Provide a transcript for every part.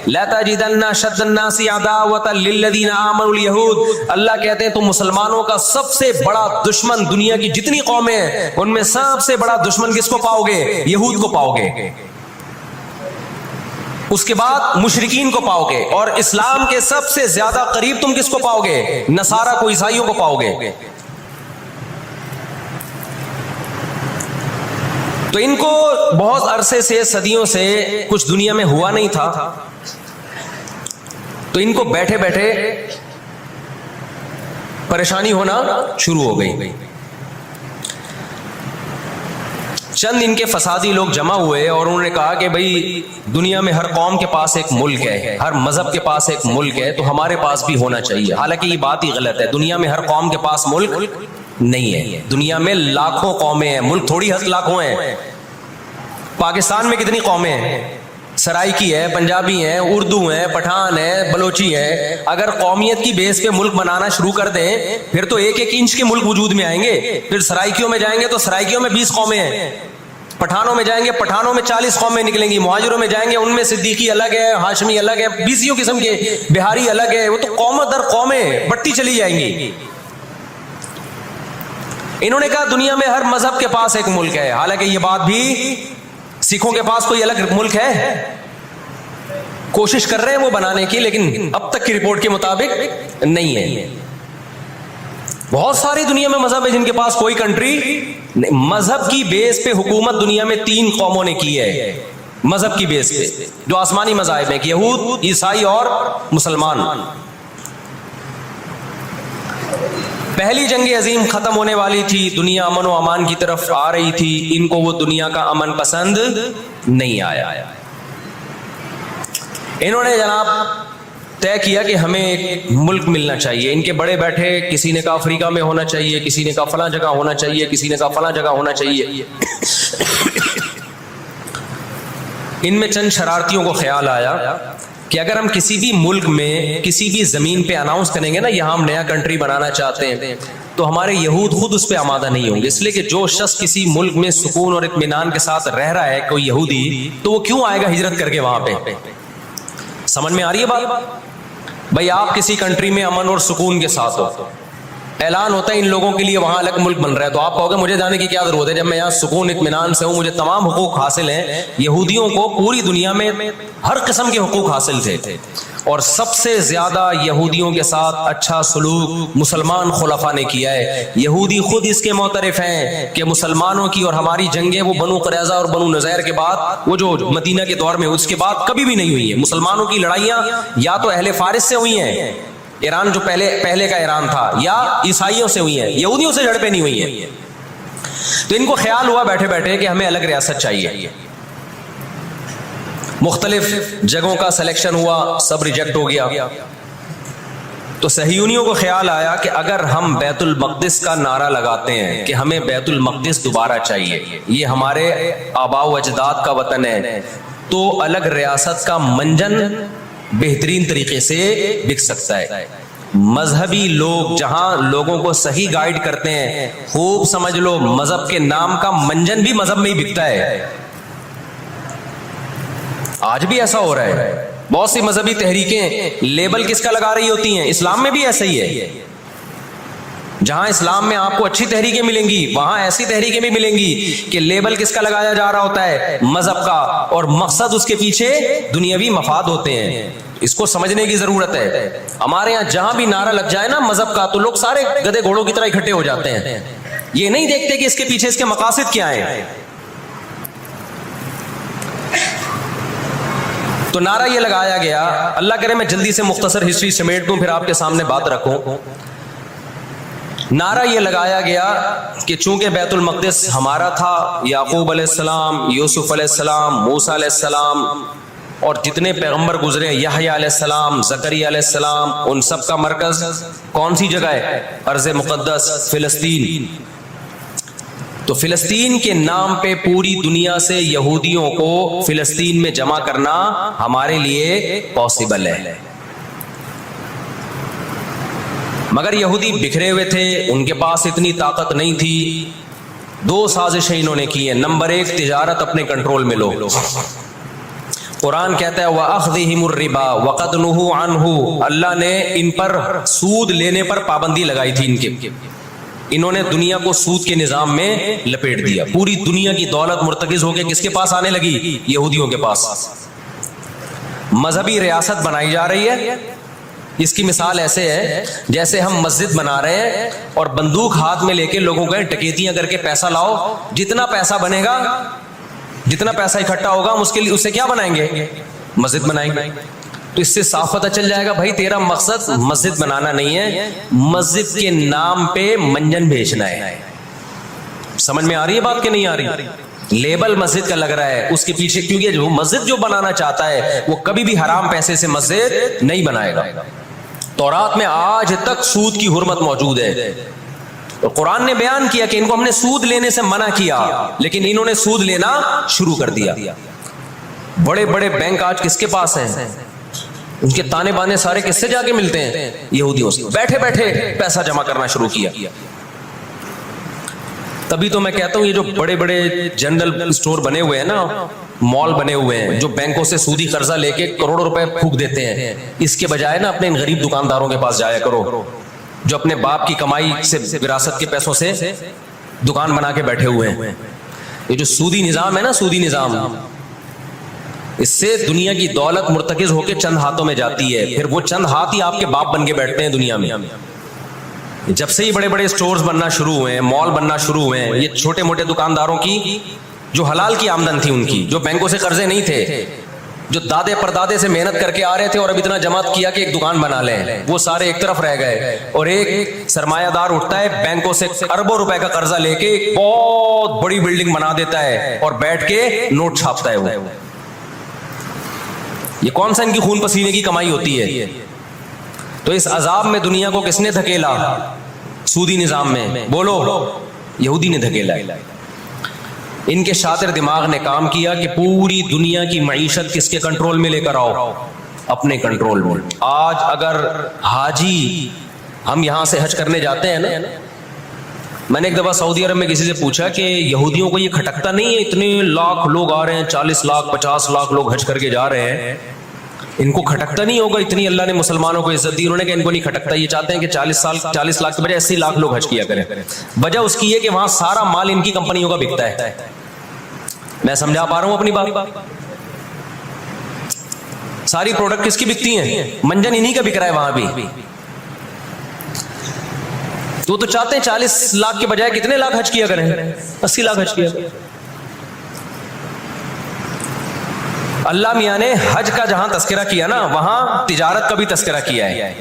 لا تجدن اشد الناس عداوۃ للذین آمنوا الیہود، اللہ کہتے ہیں تم مسلمانوں کا سب سے بڑا دشمن دنیا کی جتنی قومیں ہیں ان میں سب سے بڑا دشمن کس کو پاؤ گے؟ یہود کو پاؤ گے، اس کے بعد مشرکین کو پاؤ گے، اور اسلام کے سب سے زیادہ قریب تم کس کو پاؤ گے؟ نصارہ کو، عیسائیوں کو پاؤ گے۔ تو ان کو بہت عرصے سے، صدیوں سے کچھ دنیا میں ہوا نہیں تھا، تو ان کو بیٹھے بیٹھے پریشانی ہونا شروع ہو گئی۔ چند ان کے فسادی لوگ جمع ہوئے اور انہوں نے کہا کہ بھئی دنیا میں ہر قوم کے پاس ایک ملک ہے، ہر مذہب کے پاس ایک ملک ہے، تو ہمارے پاس بھی ہونا چاہیے۔ حالانکہ یہ بات ہی غلط ہے، دنیا میں ہر قوم کے پاس ملک نہیں ہے، دنیا میں لاکھوں قومیں ہیں، ملک تھوڑی لاکھوں ہیں۔ پاکستان میں کتنی قومیں ہیں؟ سرائکی ہے، پنجابی ہیں، اردو ہیں، پٹھان ہے، بلوچی ہے۔ اگر قومیت کی بیس پہ ملک بنانا شروع کر دیں پھر تو ایک ایک انچ کے ملک وجود میں آئیں گے۔ پھر سرائکیوں میں جائیں گے تو سرائکیوں میں 20 قومیں ہیں، پٹھانوں میں جائیں گے پٹھانوں میں 40 قومیں نکلیں گی، مہاجروں میں جائیں گے ان میں صدیقی الگ ہے، ہاشمی الگ ہے، 20 قسم کے، بہاری الگ ہے۔ وہ تو قوم در قومیں بڑھتی چلی جائیں گی۔ انہوں نے کہا دنیا میں ہر مذہب کے پاس ایک ملک ہے، حالانکہ یہ بات بھی سکھوں کے پاس کوئی الگ ملک ہے؟ کوشش کر رہے ہیں وہ بنانے کی، لیکن اب تک کی رپورٹ کے مطابق نہیں ہے۔ بہت ساری دنیا میں مذہب ہے جن کے پاس کوئی کنٹری نہیں۔ مذہب کی بیس پہ حکومت دنیا میں 3 قوموں نے کی ہے، مذہب کی بیس پہ، جو آسمانی مذاہب ہیں، یہود، عیسائی اور مسلمان۔ پہلی جنگ عظیم ختم ہونے والی تھی، دنیا امن و امان کی طرف آ رہی تھی، ان کو وہ دنیا کا امن پسند نہیں آیا۔ انہوں نے جناب طے کیا کہ ہمیں ایک ملک ملنا چاہیے۔ ان کے بڑے بیٹھے، کسی نے کہا افریقہ میں ہونا چاہیے، کسی نے کہا فلاں جگہ ہونا چاہیے، کسی نے کہا فلاں جگہ ہونا چاہیے۔ ان میں چند شرارتیوں کو خیال آیا کہ اگر ہم کسی بھی ملک میں کسی بھی زمین پہ اناؤنس کریں گے نا یہاں ہم نیا کنٹری بنانا چاہتے ہیں، تو ہمارے یہود خود اس پہ آمادہ نہیں ہوں گے، اس لیے کہ جو شخص کسی ملک میں سکون اور اطمینان کے ساتھ رہ رہا ہے، کوئی یہودی، تو وہ کیوں آئے گا ہجرت کر کے وہاں پہ؟ سمجھ میں آ رہی ہے بات؟ بھائی آپ کسی کنٹری میں امن اور سکون کے ساتھ ہو، اعلان ہوتا ہے ان لوگوں کے لیے وہاں الگ ملک بن رہا ہے، تو آپ کہو گے مجھے جانے کی کیا ضرورت ہے جب میں یہاں سکون اطمینان سے ہوں، مجھے تمام حقوق حاصل ہیں۔ یہودیوں کو پوری دنیا میں ہر قسم کے حقوق حاصل تھے، اور سب سے زیادہ یہودیوں کے ساتھ اچھا سلوک مسلمان خلفاء نے کیا ہے۔ یہودی خود اس کے معترف ہیں کہ مسلمانوں کی اور ہماری جنگیں وہ بنو قریظہ اور بنو نذیر کے بعد، وہ جو مدینہ کے دور میں، اس کے بعد کبھی بھی نہیں ہوئی ہیں۔ مسلمانوں کی لڑائیاں یا تو اہل فارس سے ہوئی ہیں، ایران جو پہلے کا ایران تھا، یا عیسائیوں سے ہوئی ہیں، یہودیوں سے جھڑپیں نہیں ہوئی ہیں۔ تو ان کو خیال ہوا بیٹھے بیٹھے کہ ہمیں الگ ریاست چاہیے۔ مختلف جگہوں کا سلیکشن ہوا، سب ریجیکٹ ہو گیا۔ تو صہیونیوں کو خیال آیا کہ اگر ہم بیت المقدس کا نعرہ لگاتے ہیں کہ ہمیں بیت المقدس دوبارہ چاہیے، یہ ہمارے آباء و اجداد کا وطن ہے، تو الگ ریاست کا منجن بہترین طریقے سے بک سکتا ہے۔ مذہبی لوگ جہاں لوگوں کو صحیح گائیڈ کرتے ہیں، خوب سمجھ لو مذہب کے نام کا منجن بھی مذہب میں ہی بکتا ہے۔ آج بھی ایسا ہو رہا ہے، بہت سی مذہبی تحریکیں لیبل کس کا لگا رہی ہوتی ہیں؟ اسلام میں بھی ایسا ہی ہے۔ جہاں اسلام میں آپ کو اچھی تحریکیں ملیں گی، وہاں ایسی تحریکیں بھی ملیں گی کہ لیبل کس کا لگایا جا رہا ہوتا ہے؟ مذہب کا، اور مقصد اس کے پیچھے دنیاوی مفاد ہوتے ہیں۔ اس کو سمجھنے کی ضرورت ہے۔ ہمارے یہاں جہاں بھی نعرہ لگ جائے نا مذہب کا، تو لوگ سارے گدھے گھوڑوں کی طرح اکٹھے ہو جاتے ہیں، یہ نہیں دیکھتے کہ اس کے پیچھے اس کے مقاصد کیا ہیں۔ تو نعرہ یہ لگایا گیا، اللہ کرے میں جلدی سے مختصر ہسٹری سمیٹ دوں پھر آپ کے سامنے بات رکھوں۔ نعرہ یہ لگایا گیا کہ چونکہ بیت المقدس ہمارا تھا، یعقوب علیہ السلام، یوسف علیہ السلام، موسیٰ علیہ السلام اور جتنے پیغمبر گزرے، یحییٰ علیہ السلام، زکریا علیہ السلام، ان سب کا مرکز کون سی جگہ ہے؟ ارض مقدس فلسطین۔ تو فلسطین کے نام پہ پوری دنیا سے یہودیوں کو فلسطین میں جمع کرنا ہمارے لیے پاسبل ہے، مگر یہودی بکھرے ہوئے تھے، ان کے پاس اتنی طاقت نہیں تھی۔ 2 سازشیں انہوں نے کی ہیں۔ نمبر 1، تجارت اپنے کنٹرول میں لو، قرآن کہتا ہے وَأَخْذِهِمُ الرِّبَا وَقَدْ نُهُوا عَنْهُ، اللہ نے ان پر سود لینے پر پابندی لگائی تھی ان کے، انہوں نے دنیا کو سود کے نظام میں لپیٹ دیا، پوری دنیا کی دولت مرتکز ہو کے کس کے پاس آنے لگی؟ یہودیوں کے پاس۔ مذہبی ریاست بنائی جا رہی ہے، اس کی مثال ایسے ہے جیسے ہم مسجد بنا رہے ہیں اور بندوق ہاتھ میں لے کے لوگوں کو ڈکیتیاں کر کے پیسہ لاؤ، جتنا پیسہ بنے گا، جتنا پیسہ اکٹھا ہوگا ہم اس کے لیے اسے کیا بنائیں گے؟ مسجد بنائیں گے۔ تو اس سے صاف پتہ چل جائے گا بھائی تیرا مقصد مسجد بنانا نہیں ہے، مسجد کے نام پہ منجن بیچنا ہے۔ سمجھ میں آ رہی ہے بات کہ نہیں آ رہی؟ لیبل مسجد کا لگ رہا ہے اس کے پیچھے، کیونکہ جو مسجد جو بنانا چاہتا ہے وہ کبھی بھی حرام پیسے سے مسجد نہیں بنائے گا۔ تورات میں آج تک سود کی حرمت موجود ہے، اور قرآن نے بیان کیا کہ ان کو ہم نے سود لینے سے منع کیا، لیکن انہوں نے سود لینا شروع کر دیا۔ بڑے بڑے بینک آج کس کے پاس ہیں؟ ان کے تانے بانے سارے کس سے جا کے ملتے ہیں؟ یہودیوں سے۔ بیٹھے بیٹھے پیسہ جمع کرنا شروع کیا۔ تبھی تو میں کہتا ہوں یہ جو بڑے بڑے جنرل اسٹور بنے ہوئے ہیں نا، مال بنے ہوئے ہیں، جو بینکوں سے سودی قرضہ لے کے کروڑوں روپے پھونک دیتے ہیں، اس کے بجائے نا اپنے ان غریب دکانداروں کے پاس جایا کرو جو اپنے باپ کی کمائی سے، وراثت کے پیسوں سے دکان بنا کے بیٹھے ہوئے ہیں۔ یہ جو سودی نظام ہے نا، سودی نظام، اس سے دنیا کی دولت مرتکز ہو کے چند ہاتھوں میں جاتی ہے، پھر وہ چند ہاتھ ہی آپ کے باپ بن کے بیٹھتے ہیں دنیا میں۔ جب سے ہی بڑے بڑے اسٹورز بننا شروع ہوئے ہیں، مال بننا شروع ہوئے ہیں، یہ چھوٹے موٹے دکانداروں کی جو حلال کی آمدن تھی، ان کی جو بینکوں سے قرضے نہیں تھے، جو دادے پردادے سے محنت کر کے آ رہے تھے اور اب اتنا جمع کیا کہ ایک دکان بنا لیں، وہ سارے ایک طرف رہ گئے، اور ایک سرمایہ دار اٹھتا ہے بینکوں سے اربوں روپے کا قرضہ لے کے ایک بہت بڑی بلڈنگ بنا دیتا ہے اور بیٹھ کے نوٹ چھاپتا ہے۔ وہ یہ کون سا ان کی خون پسینے کی کمائی ہوتی ہے؟ تو اس عذاب میں دنیا کو کس نے دھکیلا؟ سودی نظام میں، بولو، یہودی نے دھکیلا۔ ان کے شاطر دماغ نے کام کیا کہ پوری دنیا کی معیشت کس کے کنٹرول میں لے کر آؤ؟ اپنے کنٹرول میں۔ آج اگر حاجی، ہم یہاں سے حج کرنے جاتے ہیں نا، میں نے ایک دفعہ سعودی عرب میں کسی سے پوچھا کہ یہودیوں کو یہ کھٹکتا نہیں ہے اتنے لاکھ لوگ آ رہے ہیں، 40 لاکھ 50 لاکھ لوگ حج کر کے جا رہے ہیں، ان کو کھٹکتا نہیں ہوگا اتنی اللہ نے مسلمانوں کو عزت دی؟ انہوں نے کہا ان کو نہیں کھٹکتا، یہ چاہتے ہیں کہ 40 لاکھ کے بجائے 80 لاکھ لوگ حج کیا کریں۔ وجہ اس کی یہ کہ وہاں سارا مال ان کی کمپنیوں کا بکتا ہے۔ میں سمجھا پا رہا ہوں اپنی بات؟ ساری پروڈکٹ کس کی بکتی ہیں؟ منجن انہی کا بک رہا ہے وہاں بھی۔ تو چاہتے ہیں 40 لاکھ کے بجائے کتنے لاکھ حج کیا کریں؟ 80 لاکھ حج کیا کریں۔ اللہ میاں نے حج کا جہاں تذکرہ کیا نا، وہاں تجارت کا بھی تذکرہ کیا ہے۔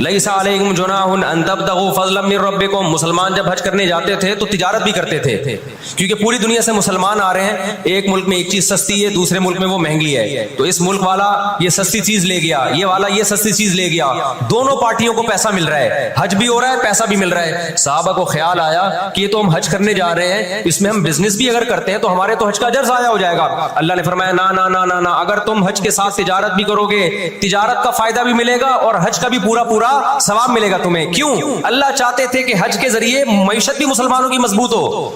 لیس علیکم جناح ان تبتغوا فضلا من ربکم، مسلمان جب حج کرنے جاتے تھے تو تجارت بھی کرتے تھے، کیونکہ پوری دنیا سے مسلمان آ رہے ہیں، ایک ملک میں ایک چیز سستی ہے، دوسرے ملک میں وہ مہنگی ہے، تو اس ملک والا یہ سستی چیز لے گیا، یہ والا یہ سستی چیز لے گیا، دونوں پارٹیوں کو پیسہ مل رہا ہے، حج بھی ہو رہا ہے، پیسہ بھی مل رہا ہے۔ صحابہ کو خیال آیا کہ یہ تو ہم حج کرنے جا رہے ہیں، اس میں ہم بزنس بھی اگر کرتے ہیں تو ہمارے تو حج کا اجر ضائع ہو جائے گا۔ اللہ نے فرمایا نا نا نا نا نا، اگر تم حج کے ساتھ تجارت بھی کرو گے، تجارت کا فائدہ بھی ملے گا اور حج کا بھی پورا پورا ثواب ملے گا تمہیں۔ کیوں؟ اللہ چاہتے تھے کہ حج کے ذریعے معیشت بھی مسلمانوں کی مضبوط ہو۔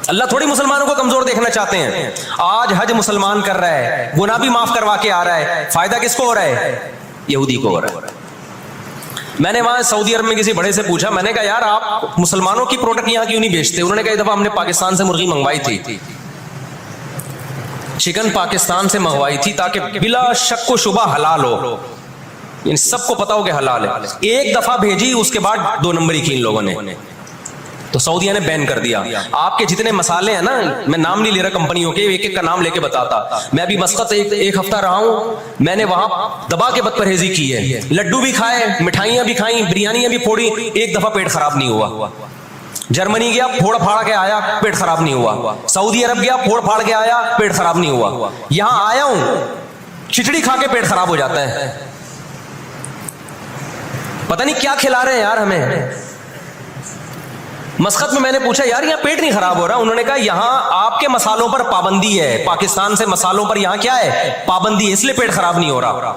اللہ تھوڑی مسلمانوں کو کمزور دیکھنا چاہتے ہیں۔ آج حج مسلمان کر رہا ہے، گناہ بھی معاف کروا کے آ رہا ہے، فائدہ کس کو ہو رہا ہے؟ یہودی کو ہو رہا ہے۔ میں نے وہاں سعودی عرب میں کسی بڑے سے پوچھا، میں نے کہا یار آپ مسلمانوں کی پروڈکٹ یہاں کیوں نہیں بیچتے؟ انہوں نے کہا ایک دفعہ ہم نے پاکستان سے مرغی منگوائی تھی، چکن پاکستان سے منگوائی تھی تاکہ بلا شک و شبہ حلال ہو، ان سب کو پتا ہو کہ حلال ہے۔ ایک دفعہ بھیجی، اس کے بعد 2 نمبری کی ان لوگوں نے، تو سعودیہ نے بین کر دیا۔ آپ کے جتنے مسالے ہیں نا، میں نام نہیں لے رہا کمپنیوں کے، ایک ایک کا نام لے کے بتاتا۔ میں ابھی مسقط ایک ہفتہ رہا ہوں، میں نے وہاں دبا کے بد پرہیزی کی ہے، لڈو بھی کھائے، مٹھائیاں بھی کھائیں، بریانیاں بھی پھوڑی، ایک دفعہ پیٹ خراب نہیں ہوا۔ جرمنی گیا، پھوڑ پھاڑ کے آیا، پیٹ خراب نہیں ہوا۔ سعودی عرب گیا، پھوڑ پھاڑ کے آیا، پیٹ خراب نہیں ہوا۔ یہاں آیا ہوں، کھچڑی کھا کے پیٹ خراب ہو جاتا ہے۔ پتہ نہیں کیا کھلا رہے ہیں یار ہمیں۔ مسقط میں نے پوچھا یار یہاں پیٹ نہیں خراب ہو رہا؟ انہوں نے کہا یہاں آپ کے مسالوں پر پابندی ہے، پاکستان سے مسالوں پر یہاں کیا ہے؟ پابندی ہے، اس لیے پیٹ خراب نہیں ہو رہا۔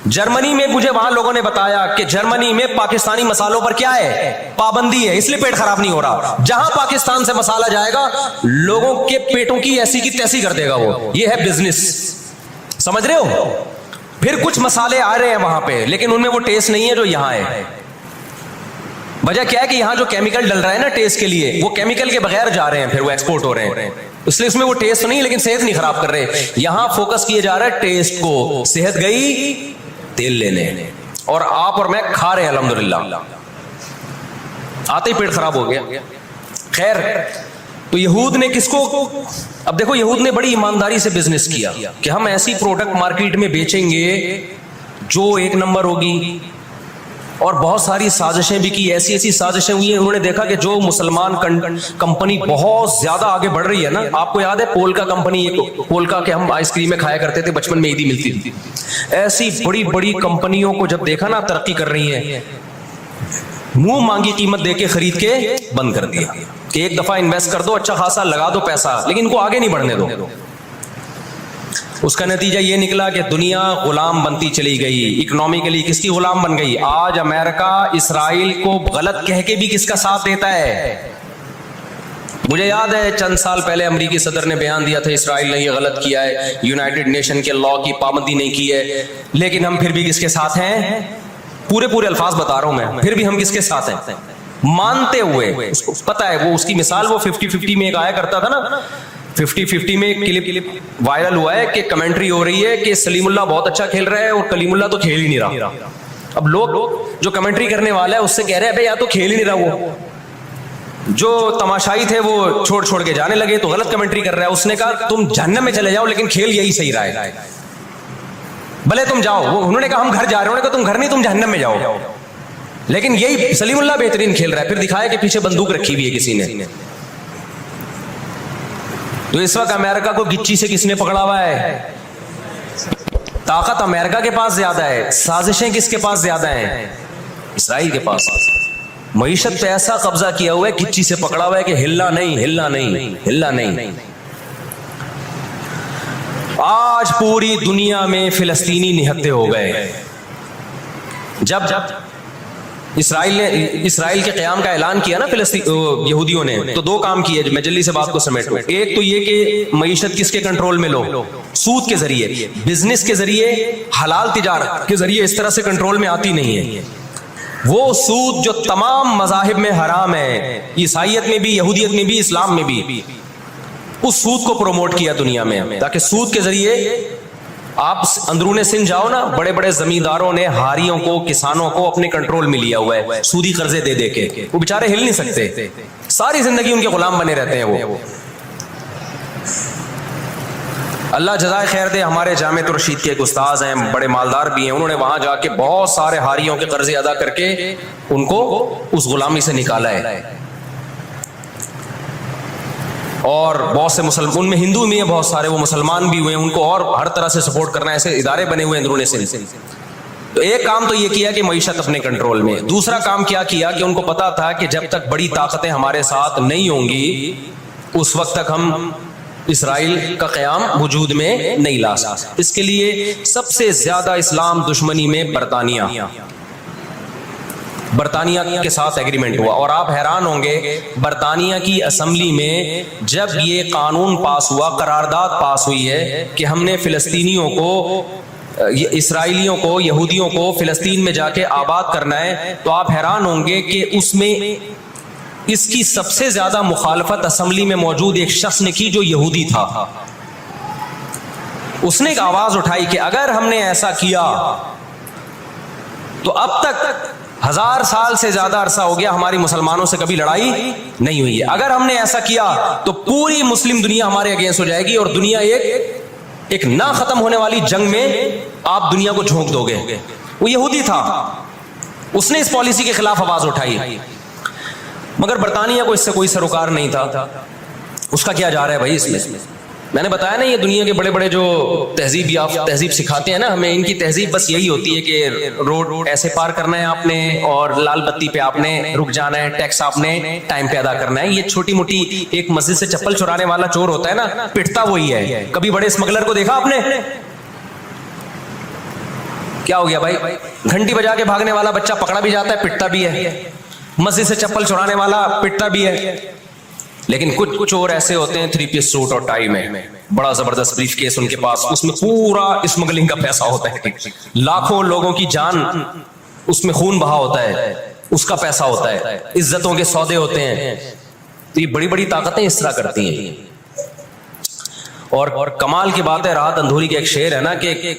جرمنی میں مجھے وہاں لوگوں نے بتایا کہ جرمنی میں پاکستانی مسالوں پر کیا ہے؟ پابندی ہے، اس لیے پیٹ خراب نہیں ہو رہا۔ جہاں پاکستان سے مسالہ جائے گا، لوگوں کے پیٹوں کی ایسی کی تیسی کر دے گا وہ۔ یہ ہے بزنس۔ سمجھ رہے ہو؟ پھر کچھ مسالے آ رہے ہیں وہاں پہ لیکن ان میں وہ ٹیسٹ نہیں ہے جو یہاں ہے. وجہ کیا ہے کہ یہاں جو کیمیکل ڈل رہا ہے نا ٹیسٹ کے لیے, وہ کیمیکل کے بغیر جا رہے ہیں, پھر وہ ایکسپورٹ ہو رہے ہیں, اس لیے اس میں وہ ٹیسٹ نہیں لیکن صحت نہیں خراب کر رہے. یہاں فوکس کیے جا رہا ہے ٹیسٹ کو, صحت گئی تیل لینے, اور آپ اور میں کھا رہے ہیں الحمدللہ, آتے ہی پیٹ خراب ہو گیا. خیر, تو یہود نے کس کو, اب دیکھو یہود نے بڑی ایمانداری سے بزنس کیا کہ ہم ایسی پروڈکٹ مارکیٹ میں بیچیں گے جو ایک نمبر ہوگی, اور بہت ساری سازشیں بھی کی, ایسی ایسی سازشیں ہوئی ہیں. انہوں نے دیکھا کہ جو مسلمان کمپنی بہت زیادہ آگے بڑھ رہی ہے نا, آپ کو یاد ہے پولکا کمپنی, پولکا کے ہم آئس کریم میں کھایا کرتے تھے بچپن میں, عیدی ملتی تھی. ایسی بڑی بڑی کمپنیوں کو جب دیکھا نا ترقی کر رہی ہیں, منہ مانگی قیمت دے کے خرید کے بند کر دیا کہ ایک دفعہ انویسٹ کر دو, اچھا خاصا لگا دو پیسہ, لیکن ان کو آگے نہیں بڑھنے دو. اس کا نتیجہ یہ نکلا کہ دنیا غلام بنتی چلی گئی. اکنامکلی کس کی غلام بن گئی؟ آج امریکہ اسرائیل کو غلط کہہ کے بھی کس کا ساتھ دیتا ہے؟ مجھے یاد ہے چند سال پہلے امریکی صدر نے بیان دیا تھا اسرائیل نے یہ غلط کیا ہے, یونائٹڈ نیشن کے لا کی پابندی نہیں کی ہے, لیکن ہم پھر بھی کس کے ساتھ ہیں؟ پورے الفاظ بتا رہا ہوں میں, پھر بھی ہم کس کے ساتھ ہیں؟ مانتے ہوئے. اس کو پتا ہے, وہ اس کی مثال وہ 50-50 میں ایک آیا کرتا تھا نا, 50-50 میں ایک کلپ وائرل ہوا ہے کہ کمنٹری ہو رہی ہے کہ سلیم اللہ بہت اچھا کھیل رہا ہے اور کلیم اللہ تو کھیل ہی نہیں رہا. اب لوگ جو کمنٹری کرنے والا ہے اس سے کہہ رہے ہیں بھائی یا تو کھیل ہی نہیں رہا, وہ جو تماشائی تھے وہ چھوڑ کے جانے لگے تو غلط کمنٹری کر رہا ہے. اس نے کہا تم جہنم میں چلے جاؤ لیکن کھیل یہی صحیح رہا ہے, بھلے تم جاؤ. انہوں نے کہا ہم گھر جا رہے ہیں, انہوں نے کہا تم گھر نہیں, تم جہنم میں جاؤ, لیکن یہی سلیم اللہ بہترین کھیل رہا ہے. پھر دکھایا کہ پیچھے بندوق رکھی ہوئی ہے کسی نے. تو اس وقت امریکہ کو گچی سے کس نے پکڑا ہوا ہے؟ طاقت امریکہ کے پاس زیادہ ہے, سازشیں کس کے پاس زیادہ ہیں؟ اسرائیل کے پاس. معیشت پہ ایسا قبضہ کیا ہوا ہے, گچی سے پکڑا ہوا ہے کہ ہلنا نہیں, ہلنا نہیں, ہلنا نہیں. آج پوری دنیا میں فلسطینی نہتے ہو گئے. جب اسرائیل کے قیام کا اعلان کیا نا یہودیوں نے, تو دو کام کیے, میں جلدی سے بات کو سمیٹوں. ایک تو یہ کہ معیشت کس کے کنٹرول میں لو؟ سود کے ذریعے, بزنس کے ذریعے, حلال تجارت کے ذریعے اس طرح سے کنٹرول میں آتی نہیں ہے. وہ سود جو تمام مذاہب میں حرام ہے, عیسائیت میں بھی, یہودیت میں بھی, اسلام میں بھی, اس سود کو پروموٹ کیا دنیا میں, تاکہ سود کے ذریعے آپ اندرون سندھ جاؤ نا, بڑے بڑے زمینداروں نے ہاریوں کو, کسانوں کو اپنے کنٹرول میں لیا ہوا ہے سودی قرضے دے دے کے. وہ بیچارے ہل نہیں سکتے, ساری زندگی ان کے غلام بنے رہتے ہیں وہ. اللہ جزائے خیر دے. ہمارے جامعۃ الرشید کے ایک استاذ ہیں, بڑے مالدار بھی ہیں, انہوں نے وہاں جا کے بہت سارے ہاریوں کے قرضے ادا کر کے ان کو اس غلامی سے نکالا ہے. اور بہت سے مسلمان, ان میں ہندو بھی ہیں بہت سارے, وہ مسلمان بھی ہوئے ہیں, ان کو اور ہر طرح سے سپورٹ کرنا ہے. ایسے ادارے بنے ہوئے ہیں اندرون سندھ. تو ایک کام تو یہ کیا کہ معیشت اپنے کنٹرول میں. دوسرا کام کیا کہ ان کو پتا تھا کہ جب تک بڑی طاقتیں ہمارے ساتھ نہیں ہوں گی اس وقت تک ہم اسرائیل کا قیام وجود میں نہیں لا سکتے. اس کے لیے سب سے زیادہ اسلام دشمنی میں برطانیہ کے ساتھ ایگریمنٹ ہوا. اور آپ حیران ہوں گے, برطانیہ کی اسمبلی میں جب یہ قانون پاس ہوا, قرارداد پاس ہوئی ہے کہ ہم نے فلسطینیوں کو, اسرائیلیوں کو, یہودیوں کو فلسطین میں جا کے آباد کرنا ہے, تو آپ حیران ہوں گے کہ اس میں اس کی سب سے زیادہ مخالفت اسمبلی میں موجود ایک شخص نے کی جو یہودی تھا. اس نے ایک آواز اٹھائی کہ اگر ہم نے ایسا کیا تو اب تک 1000 سال سے زیادہ عرصہ ہو گیا ہماری مسلمانوں سے کبھی لڑائی نہیں ہوئی ہے. اگر ہم نے ایسا کیا تو پوری مسلم دنیا ہمارے اگینسٹ ہو جائے گی, اور دنیا ایک نہ ختم ہونے والی جنگ میں آپ دنیا کو جھونک دو گے. وہ یہودی تھا, اس نے اس پالیسی کے خلاف آواز اٹھائی, مگر برطانیہ کو اس سے کوئی سروکار نہیں تھا. اس کا کیا جا رہا ہے بھائی اس میں نے بتایا نا, یہ دنیا کے بڑے بڑے جو تہذیب سکھاتے ہیں نا ہمیں, ان کی تہذیب بس یہی ہوتی ہے کہ روڈ ایسے پار کرنا ہے آپ نے, اور لال بتی پہ آپ نے رک جانا ہے, ٹیکس آپ نے ٹائم پہ ادا کرنا ہے. یہ چھوٹی موٹی, ایک مسجد سے چپل چرانے والا چور ہوتا ہے نا, پٹتا وہی ہے. کبھی بڑے اسمگلر کو دیکھا آپ نے؟ کیا ہو گیا بھائی, گھنٹی بجا کے بھاگنے والا بچہ پکڑا بھی جاتا ہے, پٹتا بھی ہے. مسجد سے چپل چرانے والا پٹتا بھی ہے. لیکن کچھ چور ایسے ہوتے ہیں 3 پیس سوٹ اور ٹائی میں, بڑا زبردست بریف کیس ان کے پاس, اس میں پورا اسمگلنگ کا پیسہ ہوتا ہے, لاکھوں لوگوں کی جان اس میں خون بہا ہوتا ہے, اس کا پیسہ ہوتا ہے, عزتوں کے سودے ہوتے ہیں. تو یہ بڑی بڑی طاقتیں اس طرح کرتی ہیں. اور کمال کی بات ہے, راحت اندھوری کا ایک شعر ہے نا, کہ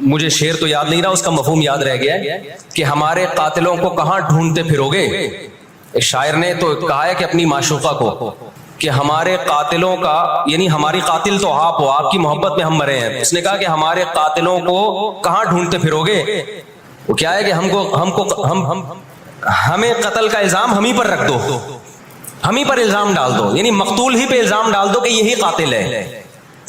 مجھے شعر تو یاد نہیں رہا, اس کا مفہوم یاد رہ گیا ہے, کہ ہمارے قاتلوں کو کہاں ڈھونڈتے پھرو گے. ایک شاعر نے تو کہا ہے کہ اپنی معشوقہ کو, کہ ہمارے قاتلوں کا, یعنی ہماری قاتل تو آپ ہو, آپ کی محبت میں ہم مرے ہیں. اس نے کہا کہ ہمارے قاتلوں کو کہاں ڈھونڈتے پھرو گے. وہ کیا ہے کہ ہمیں قتل کا الزام ہم ہی پر رکھ دو, ہم ہی پر الزام ڈال دو, یعنی مقتول ہی پہ الزام ڈال دو کہ یہی قاتل ہے.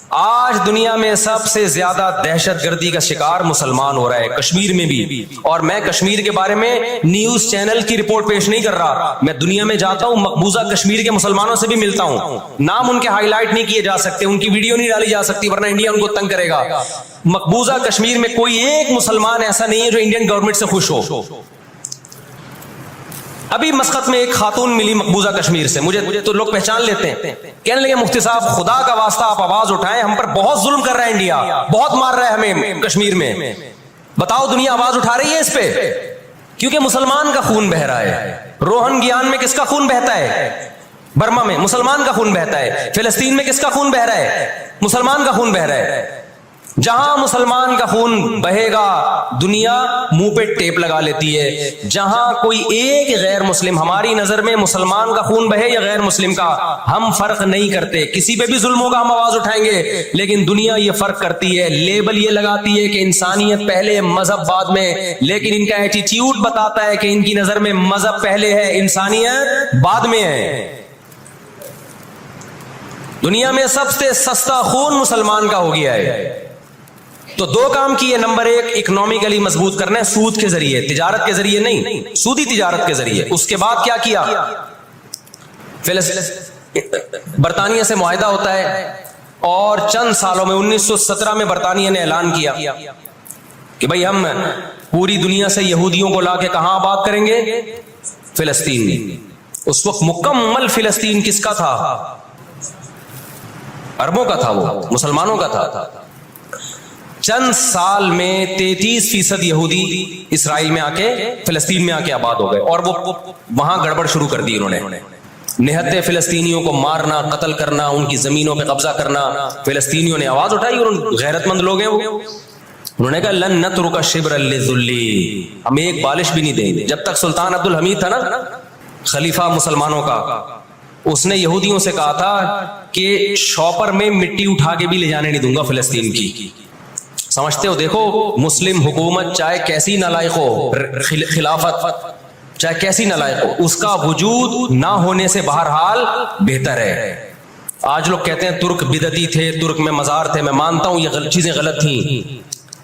آج دنیا میں سب سے زیادہ دہشت گردی کا شکار مسلمان ہو رہا ہے, کشمیر میں بھی. اور میں کشمیر کے بارے میں نیوز چینل کی رپورٹ پیش نہیں کر رہا, میں دنیا میں جاتا ہوں, مقبوضہ کشمیر کے مسلمانوں سے بھی ملتا ہوں. نام ان کے ہائی لائٹ نہیں کیے جا سکتے, ان کی ویڈیو نہیں ڈالی جا سکتی, ورنہ انڈیا ان کو تنگ کرے گا. مقبوضہ کشمیر میں کوئی ایک مسلمان ایسا نہیں ہے جو انڈین گورنمنٹ سے خوش ہو. ابھی مسقط میں ایک خاتون ملی مقبوضہ کشمیر سے, مجھے تو لوگ پہچان لیتے ہیں, کہنے لگے مفتی صاحب خدا کا واسطہ آپ آواز اٹھائیں, ہم پر بہت ظلم کر رہا ہے انڈیا, بہت مار رہا ہے ہمیں کشمیر میں, بتاؤ دنیا آواز اٹھا رہی ہے اس پہ, کیونکہ مسلمان کا خون بہ رہا ہے. روہن گیان میں کس کا خون بہتا ہے؟ برما میں مسلمان کا خون بہتا ہے. فلسطین میں کس کا خون بہ رہا ہے؟ مسلمان کا خون بہ رہا ہے. جہاں مسلمان کا خون بہے گا دنیا منہ پہ ٹیپ لگا لیتی ہے. جہاں کوئی ایک غیر مسلم, ہماری نظر میں مسلمان کا خون بہے یا غیر مسلم کا, ہم فرق نہیں کرتے, کسی پہ بھی ظلم ہوگا ہم آواز اٹھائیں گے. لیکن دنیا یہ فرق کرتی ہے, لیبل یہ لگاتی ہے کہ انسانیت پہلے مذہب بعد میں, لیکن ان کا ایٹیٹیوڈ بتاتا ہے کہ ان کی نظر میں مذہب پہلے ہے, انسانیت بعد میں ہے. دنیا میں سب سے سستا خون مسلمان کا ہو گیا ہے. تو دو کام کیے, نمبر ایک اکنامکلی مضبوط کرنا ہے, سود کے ذریعے, تجارت کے ذریعے نہیں, سودی تجارت کے ذریعے. اس کے بعد کیا کیا, برطانیہ سے معاہدہ ہوتا ہے, اور چند سالوں میں 1917 میں برطانیہ نے اعلان کیا کہ بھئی ہم پوری دنیا سے یہودیوں کو لا کے کہاں آباد کریں گے؟ فلسطین میں. اس وقت مکمل فلسطین کس کا تھا؟ عربوں کا تھا, وہ مسلمانوں کا تھا. چند سال میں 33% یہودی اسرائیل میں آ کے فلسطین میں آ کے آباد ہو گئے, اور وہ وہاں گڑبڑ شروع کر دی انہوں نے. نہتے فلسطینیوں کو مارنا, قتل کرنا, ان کی زمینوں پہ قبضہ کرنا. فلسطینیوں نے آواز اٹھائی, اور غیرت مند لوگ ہیں وہ, انہوں نے کہا لن نترک شبرا للذل, ہم ایک بالش بھی نہیں دیں گے. جب تک سلطان عبد الحمید تھا نا, خلیفہ مسلمانوں کا, اس نے یہودیوں سے کہا تھا کہ شاپر میں مٹی اٹھا کے بھی لے جانے نہیں دوں گا فلسطین کی. سمجھتے ہو, دیکھو مسلم حکومت چاہے کیسی نالائق ہو, خلافت چاہے کیسی نالائق ہو, اس کا وجود نہ ہونے سے بہرحال بہتر ہے. آج لوگ کہتے ہیں ترک بدعتی تھے, ترک میں مزار تھے. میں مانتا ہوں یہ چیزیں غلط تھیں,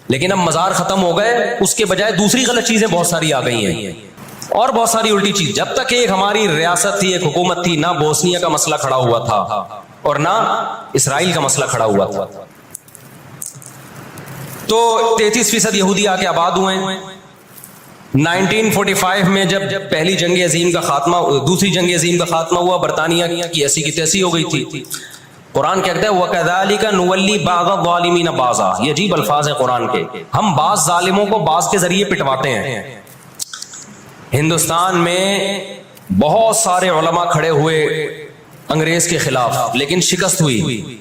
لیکن اب مزار ختم ہو گئے, اس کے بجائے دوسری غلط چیزیں بہت ساری آ گئی ہیں, اور بہت ساری الٹی چیز. جب تک ایک ہماری ریاست تھی, ایک حکومت تھی, نہ بوسنیا کا مسئلہ کھڑا ہوا تھا اور نہ اسرائیل کا مسئلہ کھڑا ہوا تھا. تو 33% یہودی آ کے آباد ہوئے. 1945 میں جب پہلی جنگ عظیم کا خاتمہ, دوسری جنگ عظیم کا خاتمہ ہوا, برطانیہ کی ایسی کی تیسی ہو گئی تھی. قرآن کہتا ہے وَكَذَلِكَ نُوَلِّي بَعْضَ الظَّالِمِينَ بَعْضًا, یہ عجیب الفاظ ہیں قرآن کے, ہم بعض ظالموں کو بعض کے ذریعے پٹواتے ہیں. ہندوستان میں بہت سارے علماء کھڑے ہوئے انگریز کے خلاف, لیکن شکست ہوئی.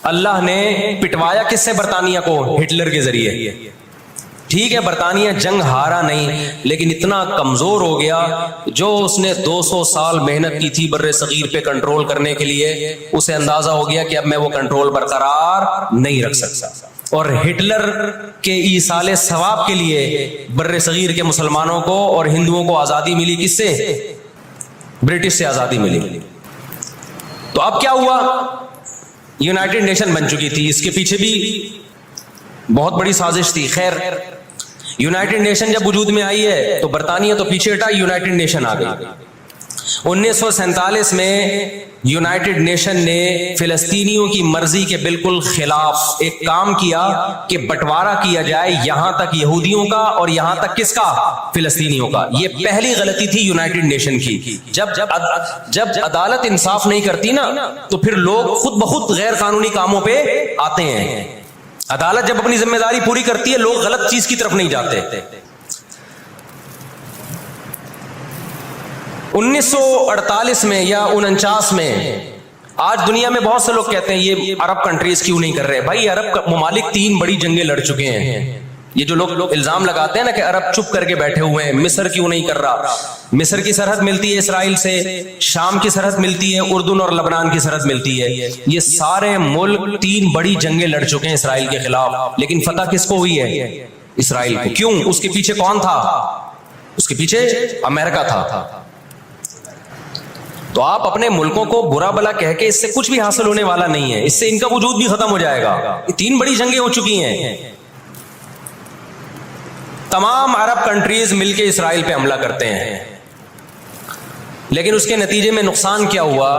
اللہ نے پٹوایا کس سے؟ برطانیہ کو, ہٹلر کے ذریعے. ٹھیک ہے برطانیہ جنگ ہارا نہیں, لیکن اتنا کمزور ہو گیا, جو اس نے 200 سال محنت کی تھی بر صغیر پہ کنٹرول کرنے کے لیے, اسے اندازہ ہو گیا کہ اب میں وہ کنٹرول برقرار نہیں رکھ سکتا. اور ہٹلر کے ایصال ثواب کے لیے بر صغیر کے مسلمانوں کو اور ہندوؤں کو آزادی ملی. کس سے؟ برٹش سے آزادی ملی. تو اب کیا ہوا؟ یونائٹڈ نیشن بن چکی تھی, اس کے پیچھے بھی بہت بڑی سازش تھی. خیر یونائٹڈ نیشن جب وجود میں آئی ہے تو برطانیہ تو پیچھے ہٹا, یونائٹڈ نیشن آ گئی. 1947 میں یونائٹڈ نیشن نے فلسطینیوں کی مرضی کے بالکل خلاف ایک کام کیا کہ بٹوارا کیا جائے یہاں تک یہودیوں کا اور یہاں تک کس کا؟ فلسطینیوں کا. یہ پہلی غلطی تھی یونائٹڈ نیشن کی. جب عدالت انصاف نہیں کرتی نا تو پھر لوگ خود بخود غیر قانونی کاموں پہ آتے ہیں. عدالت جب اپنی ذمہ داری پوری کرتی ہے لوگ غلط چیز کی طرف نہیں جاتے. 1948 میں یا 49 میں آج دنیا میں بہت سے لوگ کہتے ہیں یہ عرب کنٹریز کیوں نہیں کر رہے. بھائی عرب ممالک 3 بڑی جنگیں لڑ چکے ہیں. یہ جو لوگ الزام لگاتے ہیں نا کہ عرب چپ کر کے بیٹھے ہوئے ہیں, مصر کیوں نہیں کر رہا. مصر کی سرحد ملتی ہے اسرائیل سے, شام کی سرحد ملتی ہے, اردن اور لبنان کی سرحد ملتی ہے. یہ سارے ملک 3 بڑی جنگیں لڑ چکے ہیں اسرائیل کے خلاف, لیکن فتح کس کو ہوئی ہے؟ اسرائیل کو. کیوں؟ اس کے پیچھے کون تھا؟ اس کے پیچھے امریکہ تھا. تو آپ اپنے ملکوں کو برا بلا کہہ کے اس سے کچھ بھی حاصل ہونے والا نہیں ہے. اس سے ان کا وجود بھی ختم ہو جائے گا. 3 بڑی جنگیں ہو چکی ہیں. تمام عرب کنٹریز مل کے اسرائیل پہ حملہ کرتے ہیں, لیکن اس کے نتیجے میں نقصان کیا ہوا؟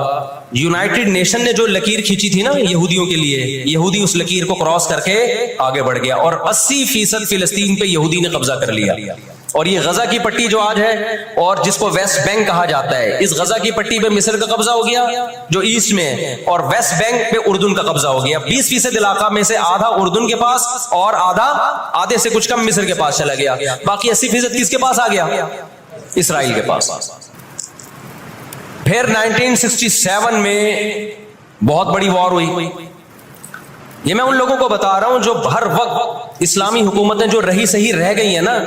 یونائٹڈ نیشن نے جو لکیر کھینچی تھی نا یہودیوں کے لیے, یہودی اس لکیر کو کراس کر کے آگے بڑھ گیا اور 80% فلسطین پہ یہودی نے قبضہ کر لیا. اور یہ غزہ کی پٹی جو آج ہے اور جس کو ویسٹ بینک کہا جاتا ہے, اس غزہ کی پٹی پہ مصر کا قبضہ ہو گیا جو ایسٹ میں ہے, اور ویسٹ بینک پہ اردن کا قبضہ ہو گیا. 20% علاقہ میں سے آدھا اردن کے پاس اور آدھے سے کچھ کم مصر کے پاس چلا گیا. باقی 80% کس کے پاس آ گیا؟ اسرائیل کے پاس. پھر 1967 میں بہت بڑی وار ہوئی. یہ میں ان لوگوں کو بتا رہا ہوں جو ہر وقت اسلامی حکومتیں جو رہی صحیح رہ گئی ہیں نا,